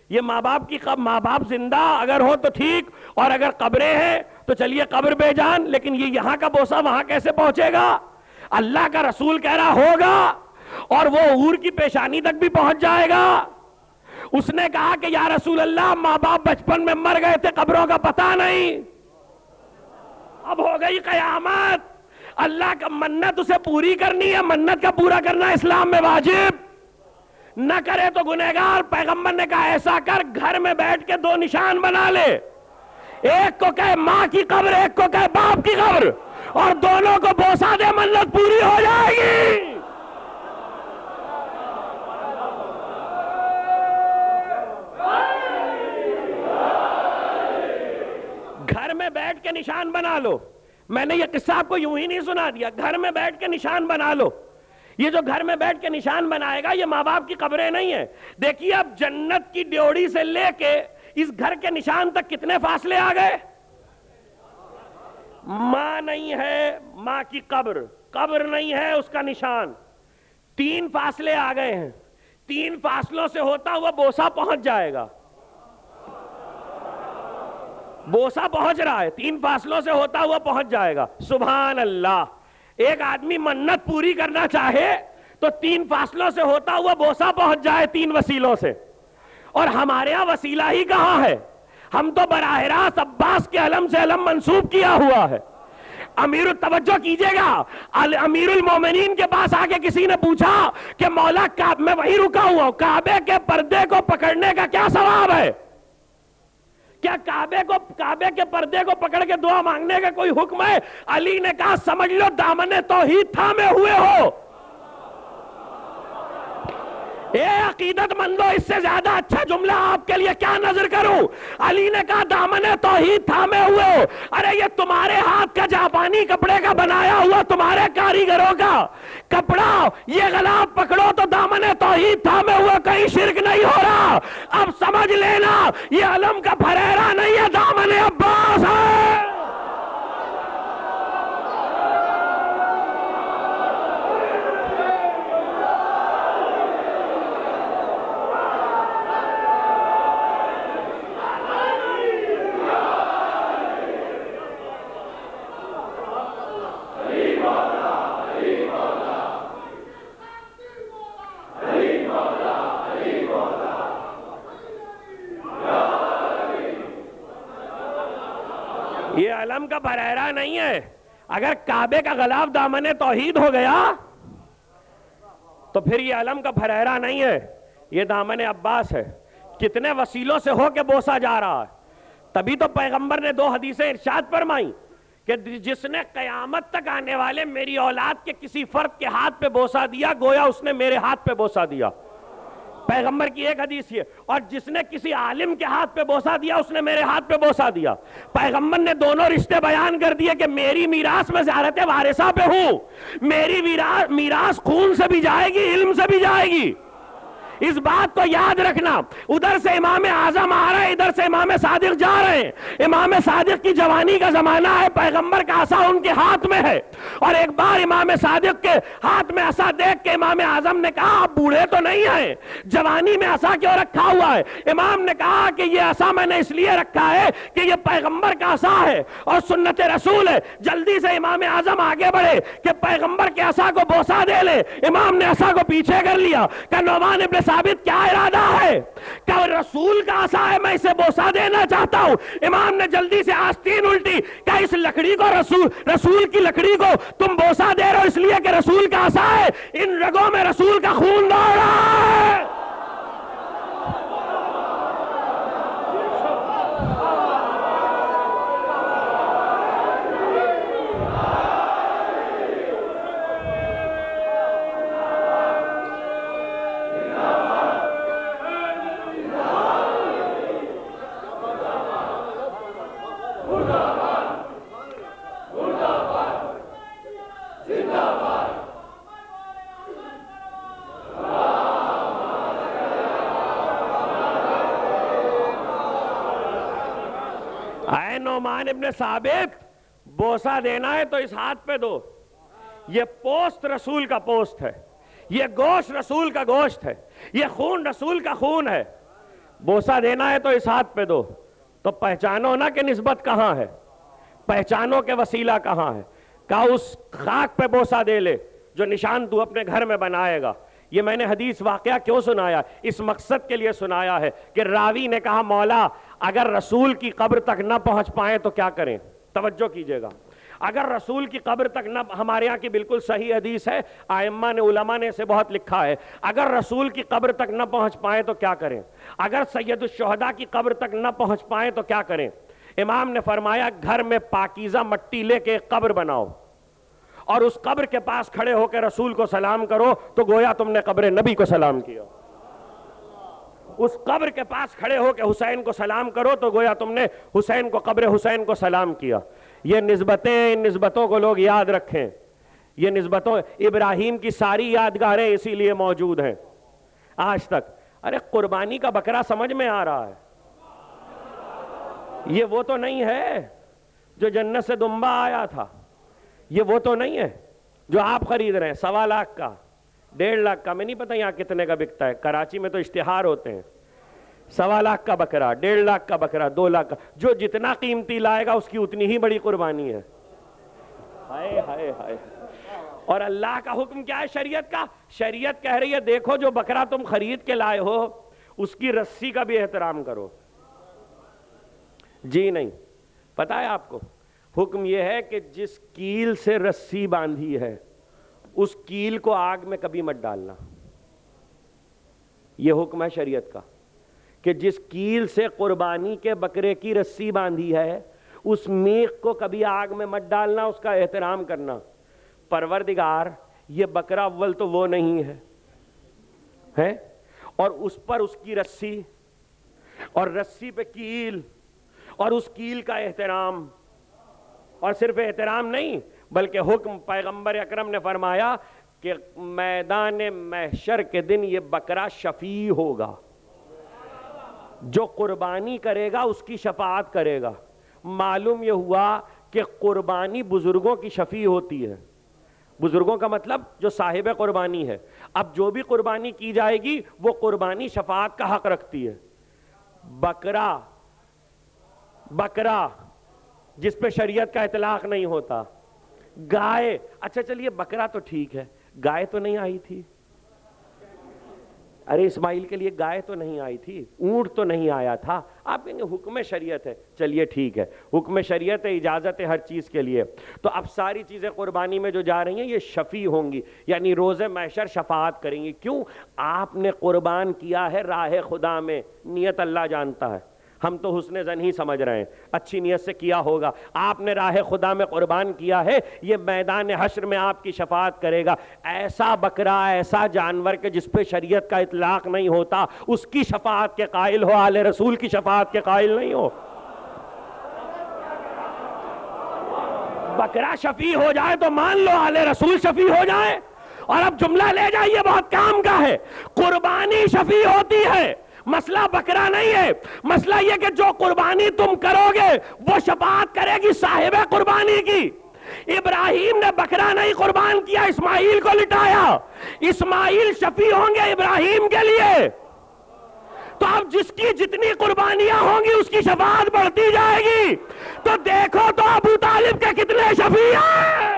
A: یہ ماں باپ زندہ اگر ہو تو ٹھیک, اور اگر قبریں ہیں تو چلیے قبر بے جان, لیکن یہ یہاں کا بوسہ وہاں کیسے پہنچے گا؟ اللہ کا رسول کہہ رہا ہوگا اور وہ حور کی پیشانی تک بھی پہنچ جائے گا. اس نے کہا کہ یا رسول اللہ ماں باپ بچپن میں مر گئے تھے, قبروں کا پتہ نہیں. اب ہو گئی قیامت, اللہ کا منت اسے پوری کرنی ہے. منت کا پورا کرنا اسلام میں واجب, نہ کرے تو گنہگار. پیغمبر نے کہا ایسا کر, گھر میں بیٹھ کے 2 نشان بنا لے, ایک کو کہے ماں کی قبر, ایک کو کہے باپ کی قبر, اور دونوں کو بوسہ دے, منت پوری ہو جائے گی. گھر میں بیٹھ کے نشان بنا لو. میں نے یہ قصہ آپ کو یوں ہی نہیں سنا دیا, گھر میں بیٹھ کے نشان بنا لو. یہ جو گھر میں بیٹھ کے نشان بنائے گا یہ ماں باپ کی قبریں نہیں ہیں. دیکھیے اب جنت کی ڈیوڑی سے لے کے اس گھر کے نشان تک کتنے فاصلے آ گئے؟ ماں نہیں ہے, ماں کی قبر, قبر نہیں ہے اس کا نشان, 3 فاصلے آ گئے ہیں. 3 فاصلوں سے ہوتا ہوا بوسہ پہنچ جائے گا. بوسہ پہنچ رہا ہے, 3 فاصلوں سے ہوتا ہوا پہنچ جائے گا. سبحان اللہ. ایک آدمی منت پوری کرنا چاہے تو 3 فاصلوں سے ہوتا ہوا بوسہ پہنچ جائے, 3 وسیلوں سے. اور ہمارے ہاں وسیلہ ہی کہاں ہے؟ ہم تو براہ راست عباس کے علم سے علم منسوب کیا ہوا ہے. توجہ کیجئے گا, امیر المومنین کے پاس آ کے کسی نے پوچھا کہ مولا میں وہیں رکا ہوا ہوں, کعبے کے پردے کو پکڑنے کا کیا ثواب ہے؟ کیا کعبے کے پردے کو پکڑ کے دعا مانگنے کا کوئی حکم ہے؟ علی نے کہا سمجھ لو دامن توحید تھامے ہوئے ہو. اے عقیدت مندو, اس سے زیادہ اچھا جملہ آپ کے لیے کیا نظر کروں؟ علی نے کہا دامن توحید تھامے ہوئے ہو. ارے یہ تمہارے ہاتھ کا جاپانی کپڑے کا بنایا ہوا تمہارے کاریگروں کا کپڑا, یہ غلاف پکڑو تو دامن توحید تھامے ہوئے, کہیں شرک نہیں ہو رہا. اب سمجھ لینا یہ علم کا پھریرا نہیں ہے, دامن عباس ہے. عالم کا بحیرہ نہیں ہے. اگر کعبے کا غلاف دامن توحید ہو گیا تو پھر یہ علم کا بحیرہ نہیں ہے, یہ دامن عباس ہے. کتنے وسیلوں سے ہو کے بوسا جا رہا ہے. تبھی تو پیغمبر نے 2 حدیثیں ارشاد فرمائی کہ جس نے قیامت تک آنے والے میری اولاد کے کسی فرد کے ہاتھ پہ بوسا دیا گویا اس نے میرے ہاتھ پہ بوسا دیا. پیغمبر کی ایک حدیث یہ. اور جس نے کسی عالم کے ہاتھ پہ بوسا دیا اس نے میرے ہاتھ پہ بوسا دیا. پیغمبر نے دونوں رشتے بیان کر دیے کہ میری میراث میں زیارت وارثہ پہ ہوں. میری میراث خون سے بھی جائے گی, علم سے بھی جائے گی. اس بات کو یاد رکھنا. ادھر سے امام اعظم آ رہے ہیں, ادھر سے امام صادق جا رہے ہیں. امام صادق کی جوانی کا زمانہ ہے, پیغمبر کا عصا ان کے ہاتھ میں ہے. اور ایک بار امام صادق کے ہاتھ میں عصا دیکھ کے امام اعظم نے کہا آپ بوڑھے تو نہیں ہیں, جوانی میں عصا کیوں رکھا ہوا ہے؟ امام نے کہا کہ یہ عصا میں نے اس لیے رکھا ہے کہ یہ پیغمبر کا عصا ہے اور سنت رسول ہے. جلدی سے امام اعظم آگے بڑھے کہ پیغمبر کے عصا کو بوسا دے لے. امام نے عصا کو پیچھے کر لیا کہ نعمان ابن ثابت کیا ارادہ ہے؟ کہ رسول کا عصا ہے, میں اسے بوسا دینا چاہتا ہوں. امام نے جلدی سے آستین الٹی کہ اس لکڑی کو رسول کی لکڑی کو تم بوسا دے رہے ہو اس لیے کہ رسول کا عصا ہے, ان رگوں میں رسول کا خون دوڑ رہا ہے. اے نعمان ابن ثابت, بوسا دینا ہے تو اس ہاتھ پہ دو. یہ پوست رسول کا پوست ہے, یہ گوشت رسول کا گوشت ہے, یہ خون رسول کا خون ہے. بوسا دینا ہے تو اس ہاتھ پہ دو. تو پہچانو نا کہ نسبت کہاں ہے, پہچانو کہ وسیلہ کہاں ہے. کہا اس خاک پہ بوسا دے لے جو نشان تو اپنے گھر میں بنائے گا. یہ میں نے حدیث واقعہ کیوں سنایا؟ اس مقصد کے لیے سنایا ہے کہ راوی نے کہا مولا اگر رسول کی قبر تک نہ پہنچ پائیں تو کیا کریں؟ توجہ کیجئے گا. اگر رسول کی قبر تک نہ, ہمارے یہاں کی بالکل صحیح حدیث ہے, ائمہ نے علماء نے اسے بہت لکھا ہے, اگر رسول کی قبر تک نہ پہنچ پائیں تو کیا کریں؟ اگر سید الشہداء کی قبر تک نہ پہنچ پائیں تو کیا کریں؟ امام نے فرمایا گھر میں پاکیزہ مٹی لے کے ایک قبر بناؤ اور اس قبر کے پاس کھڑے ہو کے رسول کو سلام کرو تو گویا تم نے قبر نبی کو سلام کیا. اس قبر کے پاس کھڑے ہو کے حسین کو سلام کرو تو گویا تم نے حسین کو, قبر حسین کو سلام کیا. یہ نسبتیں, ان نسبتوں کو لوگ یاد رکھیں. یہ نسبتوں, ابراہیم کی ساری یادگاریں اسی لیے موجود ہیں آج تک. ارے قربانی کا بکرا سمجھ میں آ رہا ہے, یہ وہ تو نہیں ہے جو جنت سے دمبا آیا تھا, یہ وہ تو نہیں ہے جو آپ خرید رہے ہیں 1.25 لاکھ کا, 1.5 لاکھ کا. میں نہیں پتا یہاں کتنے کا بکتا ہے, کراچی میں تو اشتہار ہوتے ہیں. 1.25 لاکھ کا بکرا, 1.5 لاکھ کا بکرا, 2 لاکھ کا. جو جتنا قیمتی لائے گا اس کی اتنی ہی بڑی قربانی ہے. ہائے ہائے ہائے. اور اللہ کا حکم کیا ہے شریعت کا؟ شریعت کہہ رہی ہے دیکھو جو بکرا تم خرید کے لائے ہو اس کی رسی کا بھی احترام کرو. جی نہیں, پتہ ہے آپ کو حکم یہ ہے کہ جس کیل سے رسی باندھی ہے اس کیل کو آگ میں کبھی مت ڈالنا. یہ حکم ہے شریعت کا کہ جس کیل سے قربانی کے بکرے کی رسی باندھی ہے اس میخ کو کبھی آگ میں مت ڈالنا, اس کا احترام کرنا. پروردگار یہ بکرا اول تو وہ نہیں ہے اور اس پر اس کی رسی اور رسی پہ کیل اور اس کیل کا احترام, اور صرف احترام نہیں بلکہ حکم پیغمبر اکرم نے فرمایا کہ میدان محشر کے دن یہ بکرا شفیع ہوگا, جو قربانی کرے گا اس کی شفاعت کرے گا. معلوم یہ ہوا کہ قربانی بزرگوں کی شفیع ہوتی ہے. بزرگوں کا مطلب جو صاحب قربانی ہے. اب جو بھی قربانی کی جائے گی وہ قربانی شفاعت کا حق رکھتی ہے. بکرا جس پہ شریعت کا اطلاق نہیں ہوتا, گائے, اچھا چلیے بکرا تو ٹھیک ہے, گائے تو نہیں آئی تھی, ارے اسماعیل کے لیے گائے تو نہیں آئی تھی, اونٹ تو نہیں آیا تھا. آپ کہیں گے حکم شریعت ہے, چلیے ٹھیک ہے, حکم شریعت ہے, اجازت ہے ہر چیز کے لیے. تو اب ساری چیزیں قربانی میں جو جا رہی ہیں یہ شفیع ہوں گی, یعنی روز محشر شفاعت کریں گی. کیوں؟ آپ نے قربان کیا ہے راہ خدا میں, نیت اللہ جانتا ہے, ہم تو حسن ظن ہی سمجھ رہے ہیں, اچھی نیت سے کیا ہوگا. آپ نے راہ خدا میں قربان کیا ہے, یہ میدان حشر میں آپ کی شفاعت کرے گا. ایسا بکرا, ایسا جانور کہ جس پہ شریعت کا اطلاق نہیں ہوتا, اس کی شفاعت کے قائل ہو, آل رسول کی شفاعت کے قائل نہیں ہو. بکرا شفیع ہو جائے تو مان لو آل رسول شفیع ہو جائے. اور اب جملہ لے جائیے, بہت کام کا ہے. قربانی شفیع ہوتی ہے, مسئلہ بکرا نہیں ہے. مسئلہ یہ کہ جو قربانی تم کرو گے وہ شفاعت کرے گی صاحب قربانی کی. ابراہیم نے بکرا نہیں قربان کیا, اسماعیل کو لٹایا. اسماعیل شفیع ہوں گے ابراہیم کے لیے. تو اب جس کی جتنی قربانیاں ہوں گی اس کی شفاعت بڑھتی جائے گی. تو دیکھو تو ابو طالب کے کتنے شفیع ہیں.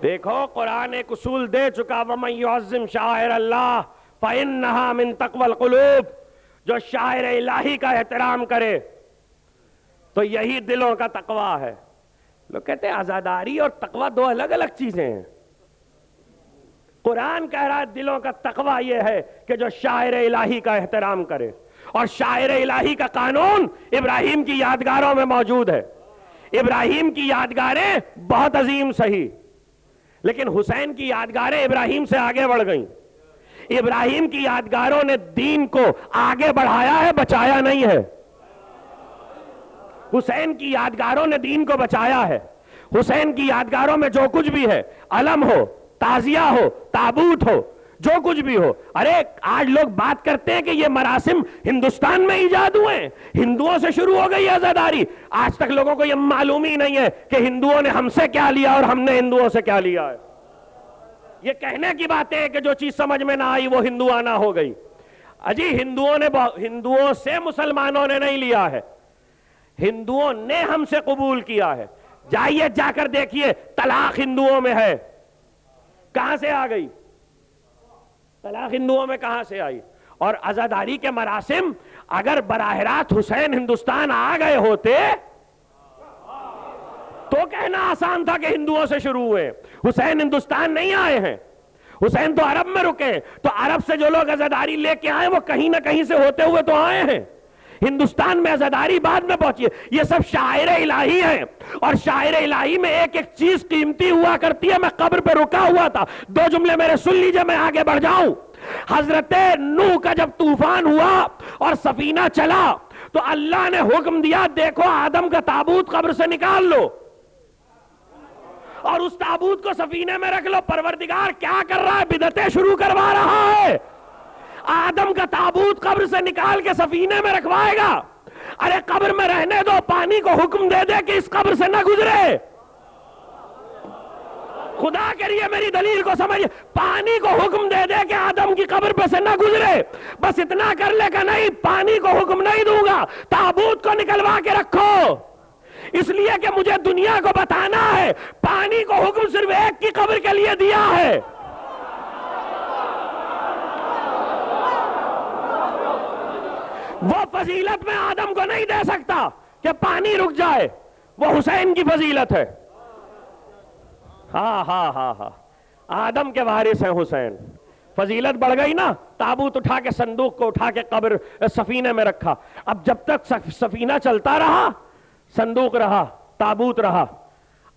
A: دیکھو قرآن ایک اصول دے چکا, وَمَن يُعَظِّمْ شَعَائِرَ اللَّهِ فَإِنَّهَا مِن تَقْوَى الْقُلُوبِ. جو شاعر الہی کا احترام کرے تو یہی دلوں کا تقوی ہے. لوگ کہتے ہیں عزاداری اور تقوی دو الگ الگ چیزیں ہیں. قرآن کہہ رہا ہے دلوں کا تقوی یہ ہے کہ جو شاعر الہی کا احترام کرے. اور شاعر الہی کا قانون ابراہیم کی یادگاروں میں موجود ہے. ابراہیم کی یادگاریں بہت عظیم صحیح, لیکن حسین کی یادگاریں ابراہیم سے آگے بڑھ گئیں. ابراہیم کی یادگاروں نے دین کو آگے بڑھایا ہے, بچایا نہیں ہے. حسین کی یادگاروں نے دین کو بچایا ہے. حسین کی یادگاروں میں جو کچھ بھی ہے, علم ہو, تعزیہ ہو, تابوت ہو, جو کچھ بھی ہو. ارے آج لوگ بات کرتے ہیں کہ یہ مراسم ہندوستان میں ایجاد ہوئے ہیں, ہندوؤں سے شروع ہو گئی عزاداری. آج تک لوگوں کو یہ معلوم ہی نہیں ہے کہ ہندوؤں نے ہم سے کیا لیا اور ہم نے ہندوؤں سے کیا لیا ہے. یہ کہنے کی بات ہے کہ جو چیز سمجھ میں نہ آئی وہ ہندوانہ ہو گئی. اجی ہندوؤں سے مسلمانوں نے نہیں لیا ہے, ہندوؤں نے ہم سے قبول کیا ہے. جائیے جا کر دیکھیے طلاق ہندوؤں میں ہے, کہاں سے آ گئی؟ طلاق ہندوؤں میں کہاں سے آئی؟ اور عزاداری کے مراسم اگر براہ راست حسین ہندوستان آ گئے ہوتے تو کہنا آسان تھا کہ ہندوؤں سے شروع ہوئے. حسین ہندوستان نہیں آئے ہیں, حسین تو عرب میں رکے. تو عرب سے جو لوگ عزاداری لے کے آئے وہ کہیں نہ کہیں سے ہوتے ہوئے تو آئے ہیں. ہندوستان میں عزاداری بعد میں پہنچی ہے. یہ سب شاعر الہی ہیں, اور شاعر الہی میں ایک ایک چیز قیمتی ہوا کرتی ہے. میں قبر پہ رکا ہوا تھا, دو جملے میرے سن لیجئے, میں آگے بڑھ جاؤں. حضرت نوح کا جب طوفان ہوا اور سفینہ چلا تو اللہ نے حکم دیا, دیکھو آدم کا تابوت قبر سے نکال لو اور اس تابوت کو سفینے میں رکھ لو. پروردگار کیا کر رہا ہے؟ بدعتیں شروع کروا رہا ہے. آدم کا تابوت قبر سے نکال کے سفینے میں رکھوائے گا. ارے قبر میں رہنے دو, پانی کو حکم دے دے کہ اس قبر سے نہ گزرے. خدا کے لیے میری دلیل کو سمجھے, پانی کو حکم دے دے کہ آدم کی قبر پہ سے نہ گزرے. بس اتنا کر لے گا, نہیں پانی کو حکم نہیں دوں گا, تابوت کو نکلوا کے رکھو. اس لیے کہ مجھے دنیا کو بتانا ہے پانی کو حکم صرف ایک کی قبر کے لیے دیا ہے. وہ فضیلت میں آدم کو نہیں دے سکتا کہ پانی رک جائے, وہ حسین کی فضیلت ہے. ہاں ہاں ہاں ہاں, آدم کے وارث ہیں حسین. فضیلت بڑھ گئی نا, تابوت اٹھا کے, صندوق کو اٹھا کے قبر سفینے میں رکھا. اب جب تک سفینہ چلتا رہا, صندوق رہا, تابوت رہا.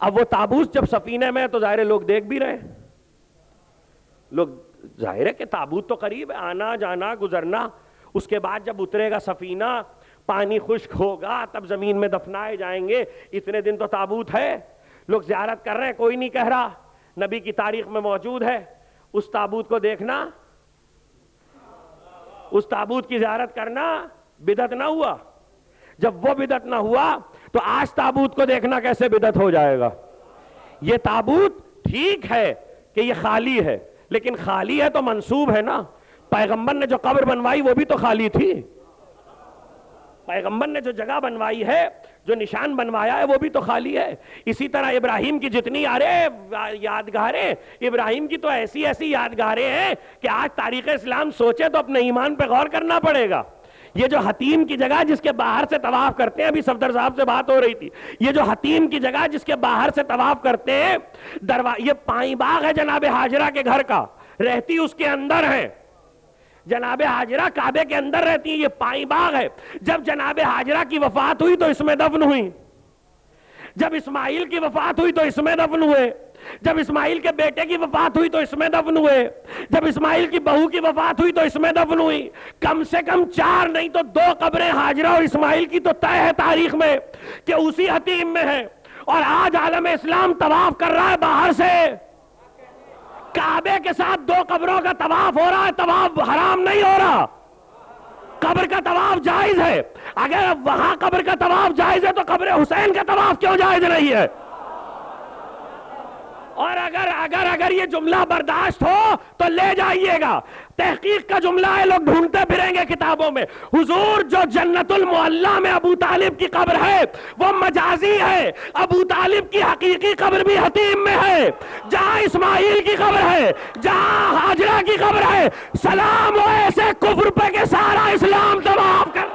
A: اب وہ تابوت جب سفینے میں تو ظاہر لوگ دیکھ بھی رہے, لوگ ظاہر ہے کہ تابوت تو قریب ہے، آنا جانا گزرنا، اس کے بعد جب اترے گا سفینہ، پانی خشک ہوگا، تب زمین میں دفنائے جائیں گے، اتنے دن تو تابوت ہے، لوگ زیارت کر رہے ہیں، کوئی نہیں کہہ رہا، نبی کی تاریخ میں موجود ہے۔ اس تابوت کو دیکھنا، اس تابوت کی زیارت کرنا بدعت نہ ہوا؟ جب وہ بدعت نہ ہوا تو آج تابوت کو دیکھنا کیسے بدعت ہو جائے گا؟ یہ تابوت ٹھیک ہے کہ یہ خالی ہے، لیکن خالی ہے تو منسوب ہے نا، پیغمبر نے جو قبر بنوائی وہ بھی تو خالی تھی، پیغمبر نے جو جگہ بنوائی ہے، جو نشان بنوایا ہے وہ بھی تو خالی ہے۔ اسی طرح ابراہیم کی جتنی یادگاریں، ابراہیم کی تو ایسی ایسی یادگاریں ہیں کہ آج تاریخ اسلام سوچے تو اپنے ایمان پہ غور کرنا پڑے گا۔ یہ جو حتیم کی جگہ جس کے باہر سے طواف کرتے ہیں، ابھی صفدر صاحب سے بات ہو رہی تھی، یہ جو حتیم کی جگہ جس کے باہر سے طواف کرتے ہیں، یہ پائیں باغ ہے جناب ہاجرہ کے گھر کا، رہتی اس کے اندر ہے، جناب ہاجرہ کعبے کے اندر رہتی ہیں، یہ پائیں باغ ہے۔ جب جناب ہاجرہ کی وفات ہوئی تو اس میں دفن ہوئی، جب اسماعیل کی وفات ہوئی تو اس میں دفن ہوئے، جب اسماعیل کے بیٹے کی وفات ہوئی تو اس میں دفن ہوئے، جب اسماعیل کی بہو کی وفات ہوئی تو اس میں دفن ہوئی۔ کم سے کم 4 نہیں تو 2 قبریں ہاجرہ اور اسماعیل کی تو طے ہے تاریخ میں کہ اسی حتیم میں ہے، اور آج عالم اسلام طواف کر رہا ہے باہر سے، کعبے کے ساتھ 2 قبروں کا طواف ہو رہا ہے، طواف حرام نہیں ہو رہا، قبر کا طواف جائز ہے۔ اگر وہاں قبر کا طواف جائز ہے تو قبر حسین کا طواف کیوں جائز نہیں ہے؟ اور اگر یہ جملہ برداشت ہو تو لے جائیے گا، تحقیق کا جملہ ہے، لوگ ڈھونڈتے پھریں گے کتابوں میں، حضور جو جنت المعلا میں ابو طالب کی قبر ہے وہ مجازی ہے، ابو طالب کی حقیقی قبر بھی حتیم میں ہے، جہاں اسماعیل کی قبر ہے، جہاں ہاجرہ کی قبر ہے، سلام ہو ایسے کفر پہ کہ سارا اسلام تباہ کر۔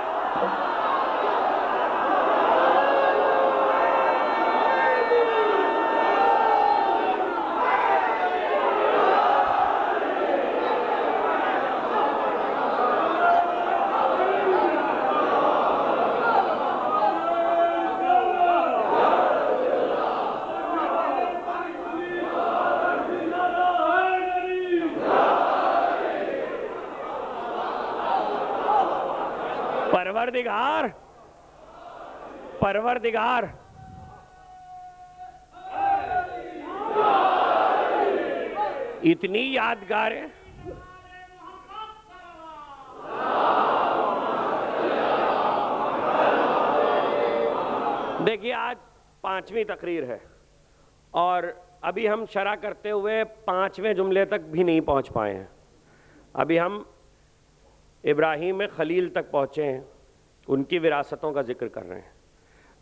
A: پروردگار اتنی یادگاریں، دیکھیے آج 5ویں تقریر ہے اور ابھی ہم شرح کرتے ہوئے 5ویں جملے تک بھی نہیں پہنچ پائے ہیں، ابھی ہم ابراہیم خلیل تک پہنچے ہیں، ان کی وراثتوں کا ذکر کر رہے ہیں۔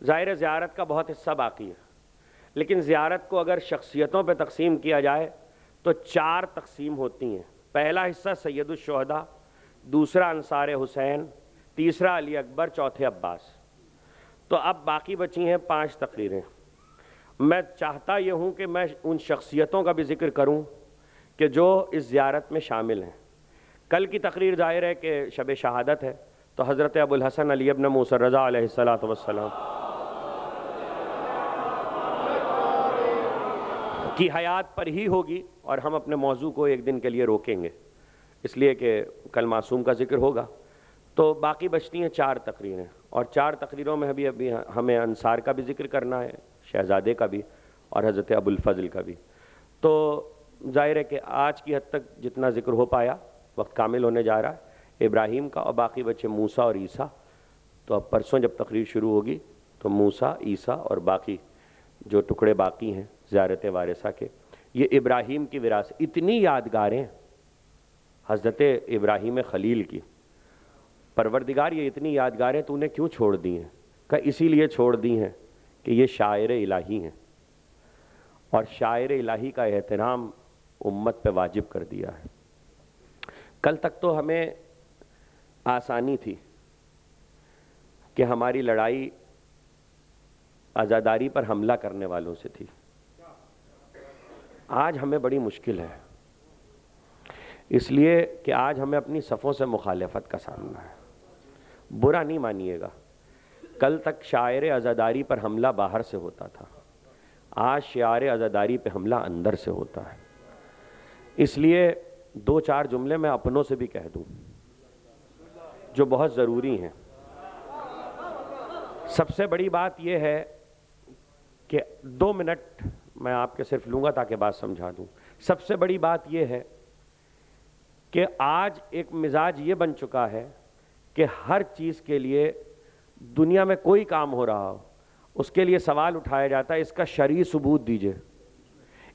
A: ظاہر زیارت کا بہت حصہ باقی ہے، لیکن زیارت کو اگر شخصیتوں پہ تقسیم کیا جائے تو 4 تقسیم ہوتی ہیں۔ پہلا حصہ سید الشہداء، دوسرا انصار حسین، تیسرا علی اکبر، چوتھے عباس۔ تو اب باقی بچی ہیں 5 تقریریں۔ میں چاہتا یہ ہوں کہ میں ان شخصیتوں کا بھی ذکر کروں کہ جو اس زیارت میں شامل ہیں۔ کل کی تقریر ظاہر ہے کہ شب شہادت ہے، تو حضرت ابو الحسن علی ابن موسیٰ الرضا علیہ السلام کی حیات پر ہی ہوگی، اور ہم اپنے موضوع کو ایک دن کے لیے روکیں گے اس لیے کہ کل معصوم کا ذکر ہوگا۔ تو باقی بچتی ہیں 4 تقریریں، اور 4 تقریروں میں ابھی ہمیں انصار کا بھی ذکر کرنا ہے، شہزادے کا بھی، اور حضرت ابو الفضل کا بھی۔ تو ظاہر ہے کہ آج کی حد تک جتنا ذکر ہو پایا، وقت کامل ہونے جا رہا ہے، ابراہیم کا، اور باقی بچے موسیٰ اور عیسیٰ۔ تو اب پرسوں جب تقریر شروع ہوگی تو موسیٰ، عیسیٰ اور باقی جو ٹکڑے باقی ہیں زیارت وارثہ کے، یہ ابراہیم کی وراثت۔ اتنی یادگاریں حضرت ابراہیم خلیل کی، پروردگار یہ اتنی یادگاریں تو نے کیوں چھوڑ دی ہیں؟ کہ اسی لیے چھوڑ دی ہیں کہ یہ شاعر الہی ہیں، اور شاعر الہی کا احترام امت پہ واجب کر دیا ہے۔ کل تک تو ہمیں آسانی تھی کہ ہماری لڑائی عزاداری پر حملہ کرنے والوں سے تھی، آج ہمیں بڑی مشکل ہے، اس لیے کہ آج ہمیں اپنی صفوں سے مخالفت کا سامنا ہے۔ برا نہیں مانیے گا، کل تک شاعر عزاداری پر حملہ باہر سے ہوتا تھا، آج شعار عزاداری پہ حملہ اندر سے ہوتا ہے۔ اس لیے دو چار جملے میں اپنوں سے بھی کہہ دوں جو بہت ضروری ہیں۔ سب سے بڑی بات یہ ہے کہ 2 منٹ میں آپ کے صرف لوں گا تاکہ بات سمجھا دوں۔ سب سے بڑی بات یہ ہے کہ آج ایک مزاج یہ بن چکا ہے کہ ہر چیز کے لیے دنیا میں کوئی کام ہو رہا ہو اس کے لیے سوال اٹھایا جاتا ہے اس کا شرعی ثبوت دیجئے،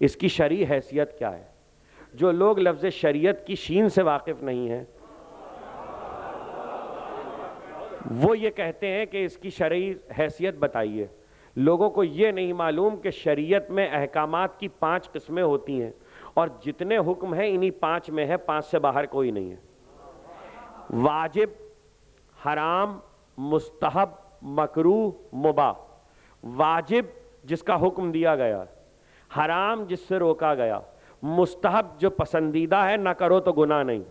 A: اس کی شرعی حیثیت کیا ہے۔ جو لوگ لفظ شریعت کی شین سے واقف نہیں ہیں وہ یہ کہتے ہیں کہ اس کی شرعی حیثیت بتائیے۔ لوگوں کو یہ نہیں معلوم کہ شریعت میں احکامات کی 5 قسمیں ہوتی ہیں اور جتنے حکم ہیں انہی 5 میں ہے، 5 سے باہر کوئی نہیں ہے۔ واجب، حرام، مستحب، مکروہ، مباح۔ واجب جس کا حکم دیا گیا، حرام جس سے روکا گیا، مستحب جو پسندیدہ ہے نہ کرو تو گناہ نہیں،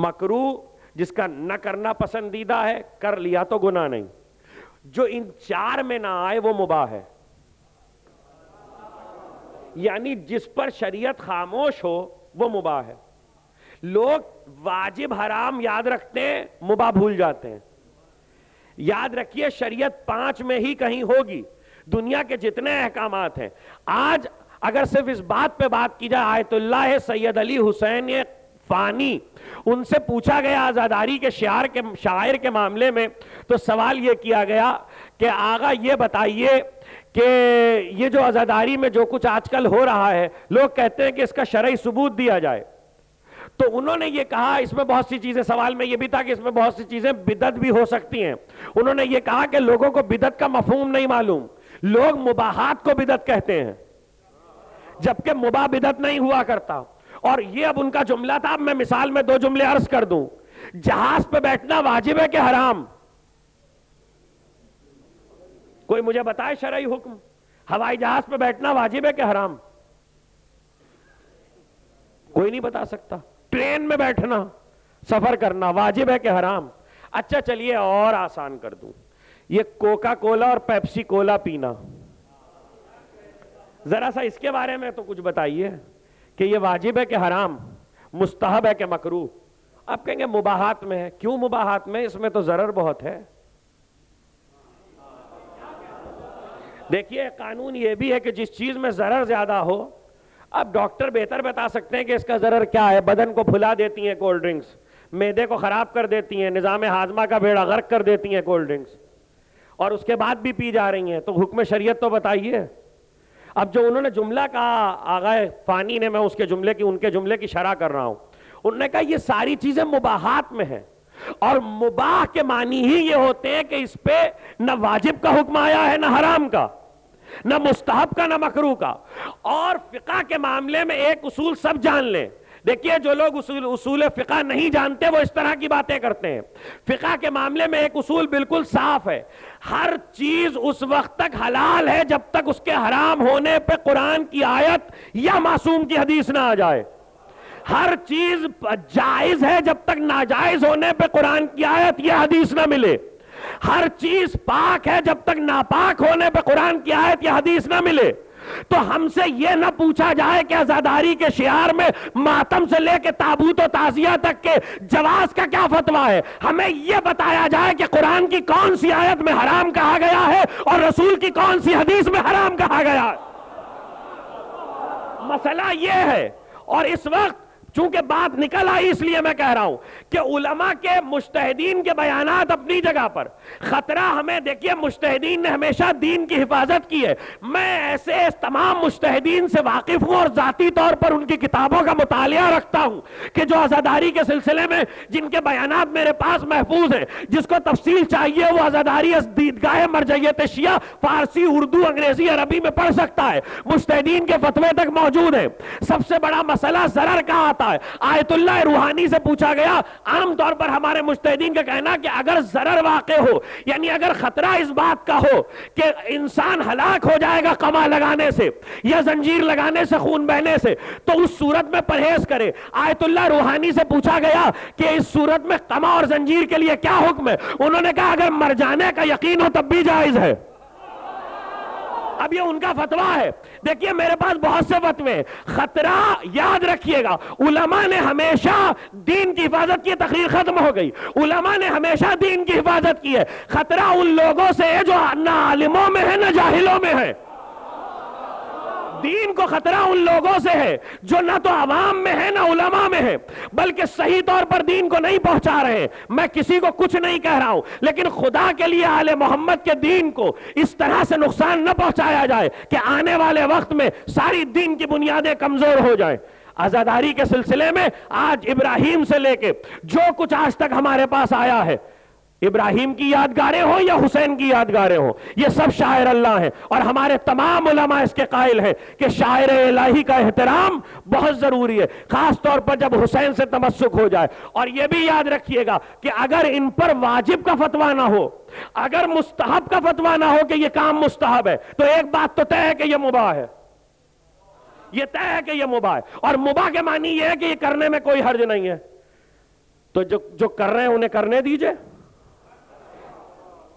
A: مکروہ جس کا نہ کرنا پسندیدہ ہے کر لیا تو گناہ نہیں، جو ان 4 میں نہ آئے وہ مباح ہے۔ یعنی جس پر شریعت خاموش ہو وہ مباح ہے۔ لوگ واجب حرام یاد رکھتے ہیں، مباح بھول جاتے ہیں۔ یاد رکھیے شریعت 5 میں ہی کہیں ہوگی۔ دنیا کے جتنے احکامات ہیں، آج اگر صرف اس بات پہ بات کی جائے، آیت اللہ سید علی حسین فانی ان سے پوچھا گیا عزاداری کے شاعر کے معاملے میں، تو سوال یہ کیا گیا کہ آغا یہ بتائیے کہ یہ جو عزاداری میں جو کچھ آج کل ہو رہا ہے لوگ کہتے ہیں کہ اس کا شرعی ثبوت دیا جائے، تو انہوں نے یہ کہا اس میں بہت سی چیزیں، سوال میں یہ بھی تھا کہ اس میں بہت سی چیزیں بدعت بھی ہو سکتی ہیں۔ انہوں نے یہ کہا کہ لوگوں کو بدعت کا مفہوم نہیں معلوم، لوگ مباحات کو بدعت کہتے ہیں جبکہ مباح بدعت نہیں ہوا کرتا۔ اور یہ اب ان کا جملہ تھا۔ اب میں مثال میں 2 جملے عرض کر دوں۔ جہاز پہ بیٹھنا واجب ہے کہ حرام؟ کوئی مجھے بتائے شرعی حکم، ہوائی جہاز پہ بیٹھنا واجب ہے کہ حرام؟ کوئی نہیں بتا سکتا۔ ٹرین میں بیٹھنا سفر کرنا واجب ہے کہ حرام؟ اچھا چلیے اور آسان کر دوں، یہ کوکا کولا اور پیپسی کولا پینا، ذرا سا اس کے بارے میں تو کچھ بتائیے کہ یہ واجب ہے کہ حرام، مستحب ہے کہ مکروہ؟ آپ کہیں گے مباحات میں ہے۔ کیوں مباحات میں؟ اس میں تو ضرر بہت ہے۔ دیکھیے قانون یہ بھی ہے کہ جس چیز میں ضرر زیادہ ہو، اب ڈاکٹر بہتر بتا سکتے ہیں کہ اس کا ضرر کیا ہے۔ بدن کو پھلا دیتی ہیں کولڈ ڈرنکس، معدے کو خراب کر دیتی ہیں، نظام ہاضمہ کا بیڑا غرق کر دیتی ہیں کولڈ ڈرنکس، اور اس کے بعد بھی پی جا رہی ہیں، تو حکم شریعت تو بتائیے۔ اب جو انہوں نے جملہ کہا آغا فانی نے، میں اس کے جملے کی، ان کے جملے کی شرح کر رہا ہوں، انہوں نے کہا یہ ساری چیزیں مباحات میں ہیں، اور مباح کے معنی ہی یہ ہوتے ہیں کہ اس پہ نہ واجب کا حکم آیا ہے، نہ حرام کا، نہ مستحب کا، نہ مکروہ کا۔ اور فقہ کے معاملے میں ایک اصول سب جان لیں۔ دیکھیے جو لوگ اصول فقہ نہیں جانتے وہ اس طرح کی باتیں کرتے ہیں۔ فقہ کے معاملے میں ایک اصول بالکل صاف ہے، ہر چیز اس وقت تک حلال ہے جب تک اس کے حرام ہونے پہ قرآن کی آیت یا معصوم کی حدیث نہ آ جائے۔ ہر چیز جائز ہے جب تک ناجائز ہونے پہ قرآن کی آیت یا حدیث نہ ملے۔ ہر چیز پاک ہے جب تک ناپاک ہونے پہ قرآن کی آیت یا حدیث نہ ملے۔ تو ہم سے یہ نہ پوچھا جائے کہ عزاداری کے شعار میں ماتم سے لے کے تابوت و تعزیہ تک کے جواز کا کیا فتویٰ ہے، ہمیں یہ بتایا جائے کہ قرآن کی کون سی آیت میں حرام کہا گیا ہے اور رسول کی کون سی حدیث میں حرام کہا گیا ہے۔ مسئلہ یہ ہے، اور اس وقت چونکہ بات نکل آئی اس لیے میں کہہ رہا ہوں کہ علماء کے مجتہدین کے بیانات اپنی جگہ پر، خطرہ ہمیں دیکھیے مجتہدین نے ہمیشہ دین کی حفاظت کی ہے۔ میں ایسے تمام مجتہدین سے واقف ہوں اور ذاتی طور پر ان کی کتابوں کا مطالعہ رکھتا ہوں کہ جو عزاداری کے سلسلے میں جن کے بیانات میرے پاس محفوظ ہیں، جس کو تفصیل چاہیے وہ عزاداری از دیدگاہ مرجعیت شیعہ فارسی، اردو، انگریزی، عربی میں پڑھ سکتا ہے، مجتہدین کے فتوے تک موجود ہیں۔ سب سے بڑا مسئلہ ضرر کا آتا ہے۔ آیت اللہ روحانی سے پوچھا گیا، عام طور پر ہمارے مجتہدین کا کہنا کہ اگر ضرر واقع ہو، یعنی اگر خطرہ اس بات کا ہو کہ انسان ہلاک ہو جائے گا قمع لگانے سے یا زنجیر لگانے سے، خون بہنے سے، تو اس صورت میں پرہیز کرے۔ آیت اللہ روحانی سے پوچھا گیا کہ اس صورت میں قمع اور زنجیر کے لیے کیا حکم ہے؟ انہوں نے کہا اگر مر جانے کا یقین ہو تب بھی جائز ہے۔ اب یہ ان کا فتویٰ ہے. دیکھیے میرے پاس بہت سے فتوے. خطرہ یاد رکھیے گا، علماء نے ہمیشہ دین کی حفاظت کی. تقریر ختم ہو گئی. علماء نے ہمیشہ دین کی حفاظت کی ہے. خطرہ ان لوگوں سے ہے جو نہ عالموں میں ہے نہ جاہلوں میں ہے. دین کو خطرہ ان لوگوں سے ہے جو نہ تو عوام میں ہے نہ علماء میں ہے، بلکہ صحیح طور پر دین کو نہیں پہنچا رہے ہیں. میں کسی کو کچھ نہیں کہہ رہا ہوں، لیکن خدا کے لیے آل محمد کے دین کو اس طرح سے نقصان نہ پہنچایا جائے کہ آنے والے وقت میں ساری دین کی بنیادیں کمزور ہو جائیں. عزاداری کے سلسلے میں آج ابراہیم سے لے کے جو کچھ آج تک ہمارے پاس آیا ہے، ابراہیم کی یادگاریں ہوں یا حسین کی یادگاریں ہوں، یہ سب شاعر اللہ ہیں. اور ہمارے تمام علماء اس کے قائل ہیں کہ شاعر الہی کا احترام بہت ضروری ہے، خاص طور پر جب حسین سے تمسک ہو جائے. اور یہ بھی یاد رکھیے گا کہ اگر ان پر واجب کا فتویٰ نہ ہو، اگر مستحب کا فتویٰ نہ ہو کہ یہ کام مستحب ہے، تو ایک بات تو طے ہے کہ یہ مباح ہے. یہ طے ہے کہ یہ مباح ہے. اور مباح کے معنی یہ ہے کہ یہ کرنے میں کوئی حرج نہیں ہے. تو جو کر رہے ہیں انہیں کرنے دیجئے،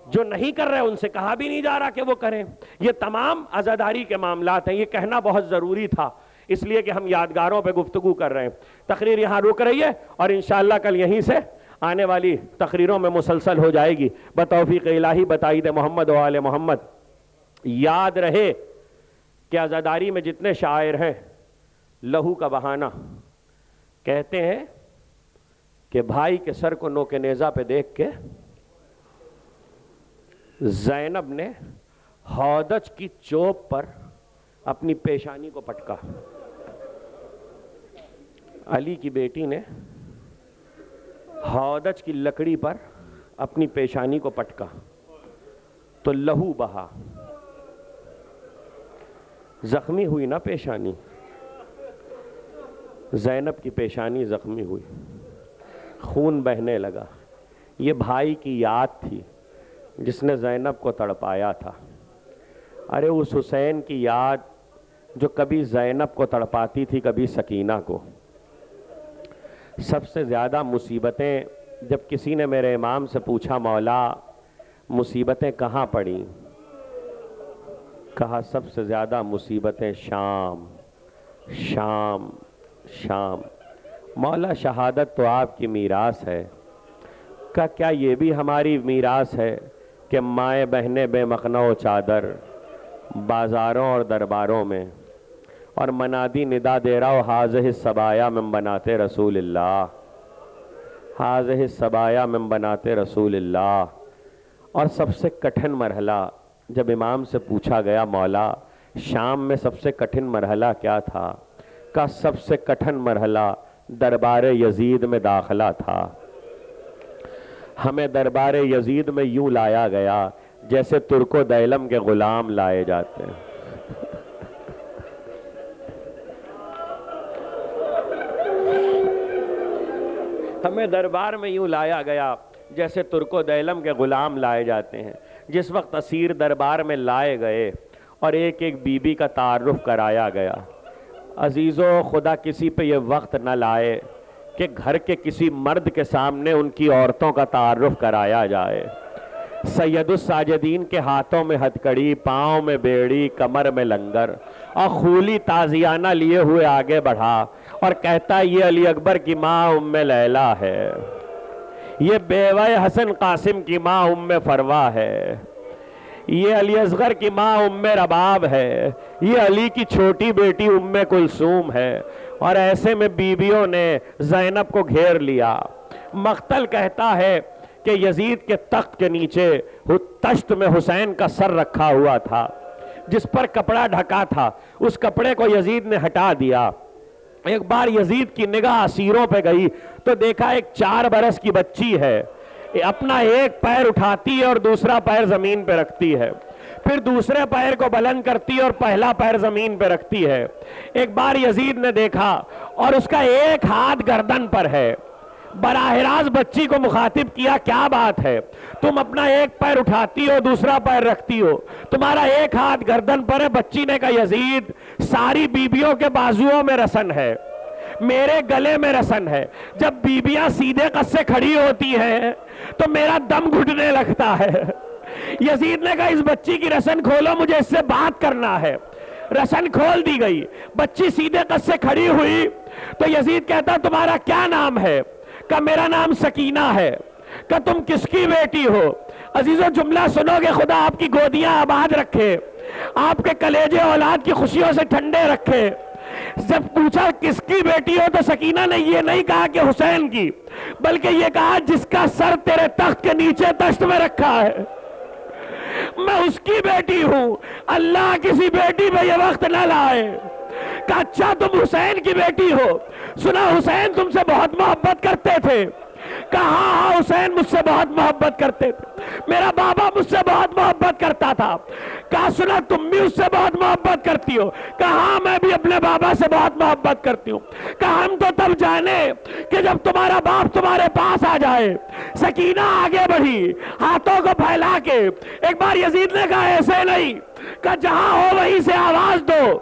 A: جو نہیں کر رہے ان سے کہا بھی نہیں جا رہا کہ وہ کریں. یہ تمام عزاداری کے معاملات ہیں. یہ کہنا بہت ضروری تھا، اس لیے کہ ہم یادگاروں پہ گفتگو کر رہے ہیں. تقریر یہاں رک رہی ہے اور انشاءاللہ کل یہیں سے آنے والی تقریروں میں مسلسل ہو جائے گی. بتوفیق الہی، بتائید محمد و آل محمد. یاد رہے کہ عزاداری میں جتنے شاعر ہیں لہو کا بہانہ کہتے ہیں کہ بھائی کے سر کو نوک نیزہ پہ دیکھ کے زینب نے ہودج کی چوب پر اپنی پیشانی کو پٹکا. علی کی بیٹی نے ہودج کی لکڑی پر اپنی پیشانی کو پٹکا تو لہو بہا. زخمی ہوئی نا پیشانی، زینب کی پیشانی زخمی ہوئی، خون بہنے لگا. یہ بھائی کی یاد تھی جس نے زینب کو تڑپایا تھا. ارے اس حسین کی یاد جو کبھی زینب کو تڑپاتی تھی، کبھی سکینہ کو. سب سے زیادہ مصیبتیں جب کسی نے میرے امام سے پوچھا مولا مصیبتیں کہاں پڑیں، کہا سب سے زیادہ مصیبتیں شام شام شام. مولا شہادت تو آپ کی میراث ہے، کیا یہ بھی ہماری میراث ہے کہ مائیں بہنیں بے مخنہ و چادر بازاروں اور درباروں میں اور منادی ندا دے رہا ہو حاضہ السبایا من بناتے رسول اللہ، حاضہ السبایا من بناتے رسول اللہ. اور سب سے کٹھن مرحلہ جب امام سے پوچھا گیا مولا شام میں سب سے کٹھن مرحلہ کیا تھا، کہا سب سے کٹھن مرحلہ دربار یزید میں داخلہ تھا. ہمیں دربار یزید میں یوں لایا گیا جیسے ترک و دیلم کے غلام لائے جاتے ہیں. ہمیں دربار میں یوں لایا گیا جیسے ترک و دیلم کے غلام لائے جاتے ہیں. جس وقت اسیر دربار میں لائے گئے اور ایک ایک بی بی کا تعارف کرایا گیا. عزیزو خدا کسی پہ یہ وقت نہ لائے کہ گھر کے کسی مرد کے سامنے ان کی عورتوں کا تعارف کرایا جائے. سید الساجدین کے ہاتھوں میں ہتھکڑی، پاؤں میں بیڑی، کمر میں لنگر اور خولی تازیانہ لیے ہوئے آگے بڑھا اور کہتا یہ علی اکبر کی ماں ام لیلہ ہے، یہ بیوہ حسن قاسم کی ماں ام فروا ہے، یہ علی اصغر کی ماں ام رباب ہے، یہ علی کی چھوٹی بیٹی ام کلثوم ہے. اور ایسے میں بیویوں نے زینب کو گھیر لیا. مقتل کہتا ہے کہ یزید کے تخت کے نیچے تشت میں حسین کا سر رکھا ہوا تھا جس پر کپڑا ڈھکا تھا. اس کپڑے کو یزید نے ہٹا دیا. ایک بار یزید کی نگاہ اسیروں پہ گئی تو دیکھا ایک 4 برس کی بچی ہے، اپنا ایک پیر اٹھاتی ہے اور دوسرا پیر زمین پہ رکھتی ہے، پھر دوسرے پیر کو بلند کرتی ہے اور پہلا پیر زمین پہ رکھتی ہے. ایک بار یزید نے دیکھا اور اس کا ایک ہاتھ گردن پر ہے. براہ راست بچی کو مخاطب کیا کیا بات ہے، تم اپنا ایک پیر اٹھاتی ہو دوسرا پیر رکھتی ہو، تمہارا ایک ہاتھ گردن پر ہے. بچی نے کہا یزید ساری بیبیوں کے بازوؤں میں رسن ہے، میرے گلے میں رسن ہے. جب بیبیاں سیدھے قد سے کھڑی ہوتی ہیں تو میرا دم گھٹنے لگتا ہے. یزید نے کہا اس بچی کی رسن کھولو، مجھے اس سے بات کرنا ہے۔ رسن کھول دی گئی، بچی سیدھے قد سے کھڑی ہوئی تو یزید کہتا تمہارا کیا نام ہے؟ کہ میرا نام سکینہ ہے۔ کہ تم کس کی بیٹی ہو؟ عزیزو جملہ سنو گے، خدا آپ کی گودیاں آباد رکھے، آپ کے کلیجے اولاد کی خوشیوں سے ٹھنڈے رکھے۔ جب پوچھا کس کی بیٹی ہو تو سکینہ نے یہ نہیں کہا کہ حسین کی، بلکہ یہ کہا جس کا سر تیرے تخت کے نیچے تشت میں رکھا ہے، میں اس کی بیٹی ہوں۔ اللہ کسی بیٹی پہ یہ وقت نہ لائے۔ کہ اچھا تم حسین کی بیٹی ہو، سنا حسین تم سے بہت محبت کرتے تھے۔ کہا ہاں حسین مجھ سے بہت محبت کرتے تھے، میرا بابا مجھ سے بہت محبت کرتا تھا۔ کہا سنا تم بھی اس سے بہت محبت کرتی ہو؟ کہا ہاں میں بھی اپنے بابا سے بہت محبت کرتی ہوں۔ کہا ہم تو تب جانے کہ جب تمہارا باپ تمہارے پاس آ جائے۔ سکینہ آگے بڑھی ہاتھوں کو پھیلا کے، ایک بار یزید نے کہا ایسے نہیں، کہ جہاں ہو وہیں سے آواز دو،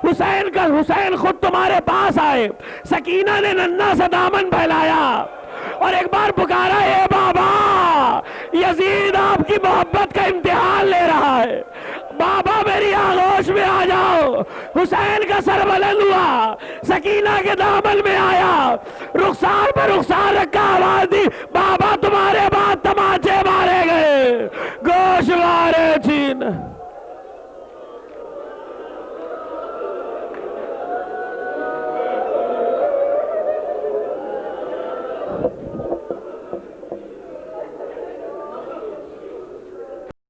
A: حسین خود تمہارے پاس آئے۔ سکینہ نے ننھا سا دامن پھیلایا اور ایک بار پکارا اے بابا، یزید آپ کی محبت کا امتحان لے رہا ہے، بابا میری آغوش میں آ جاؤ۔ حسین کا سر بلند ہوا، سکینہ کے دامن میں آیا، رخسار پر رخسار رکھا، آواز دی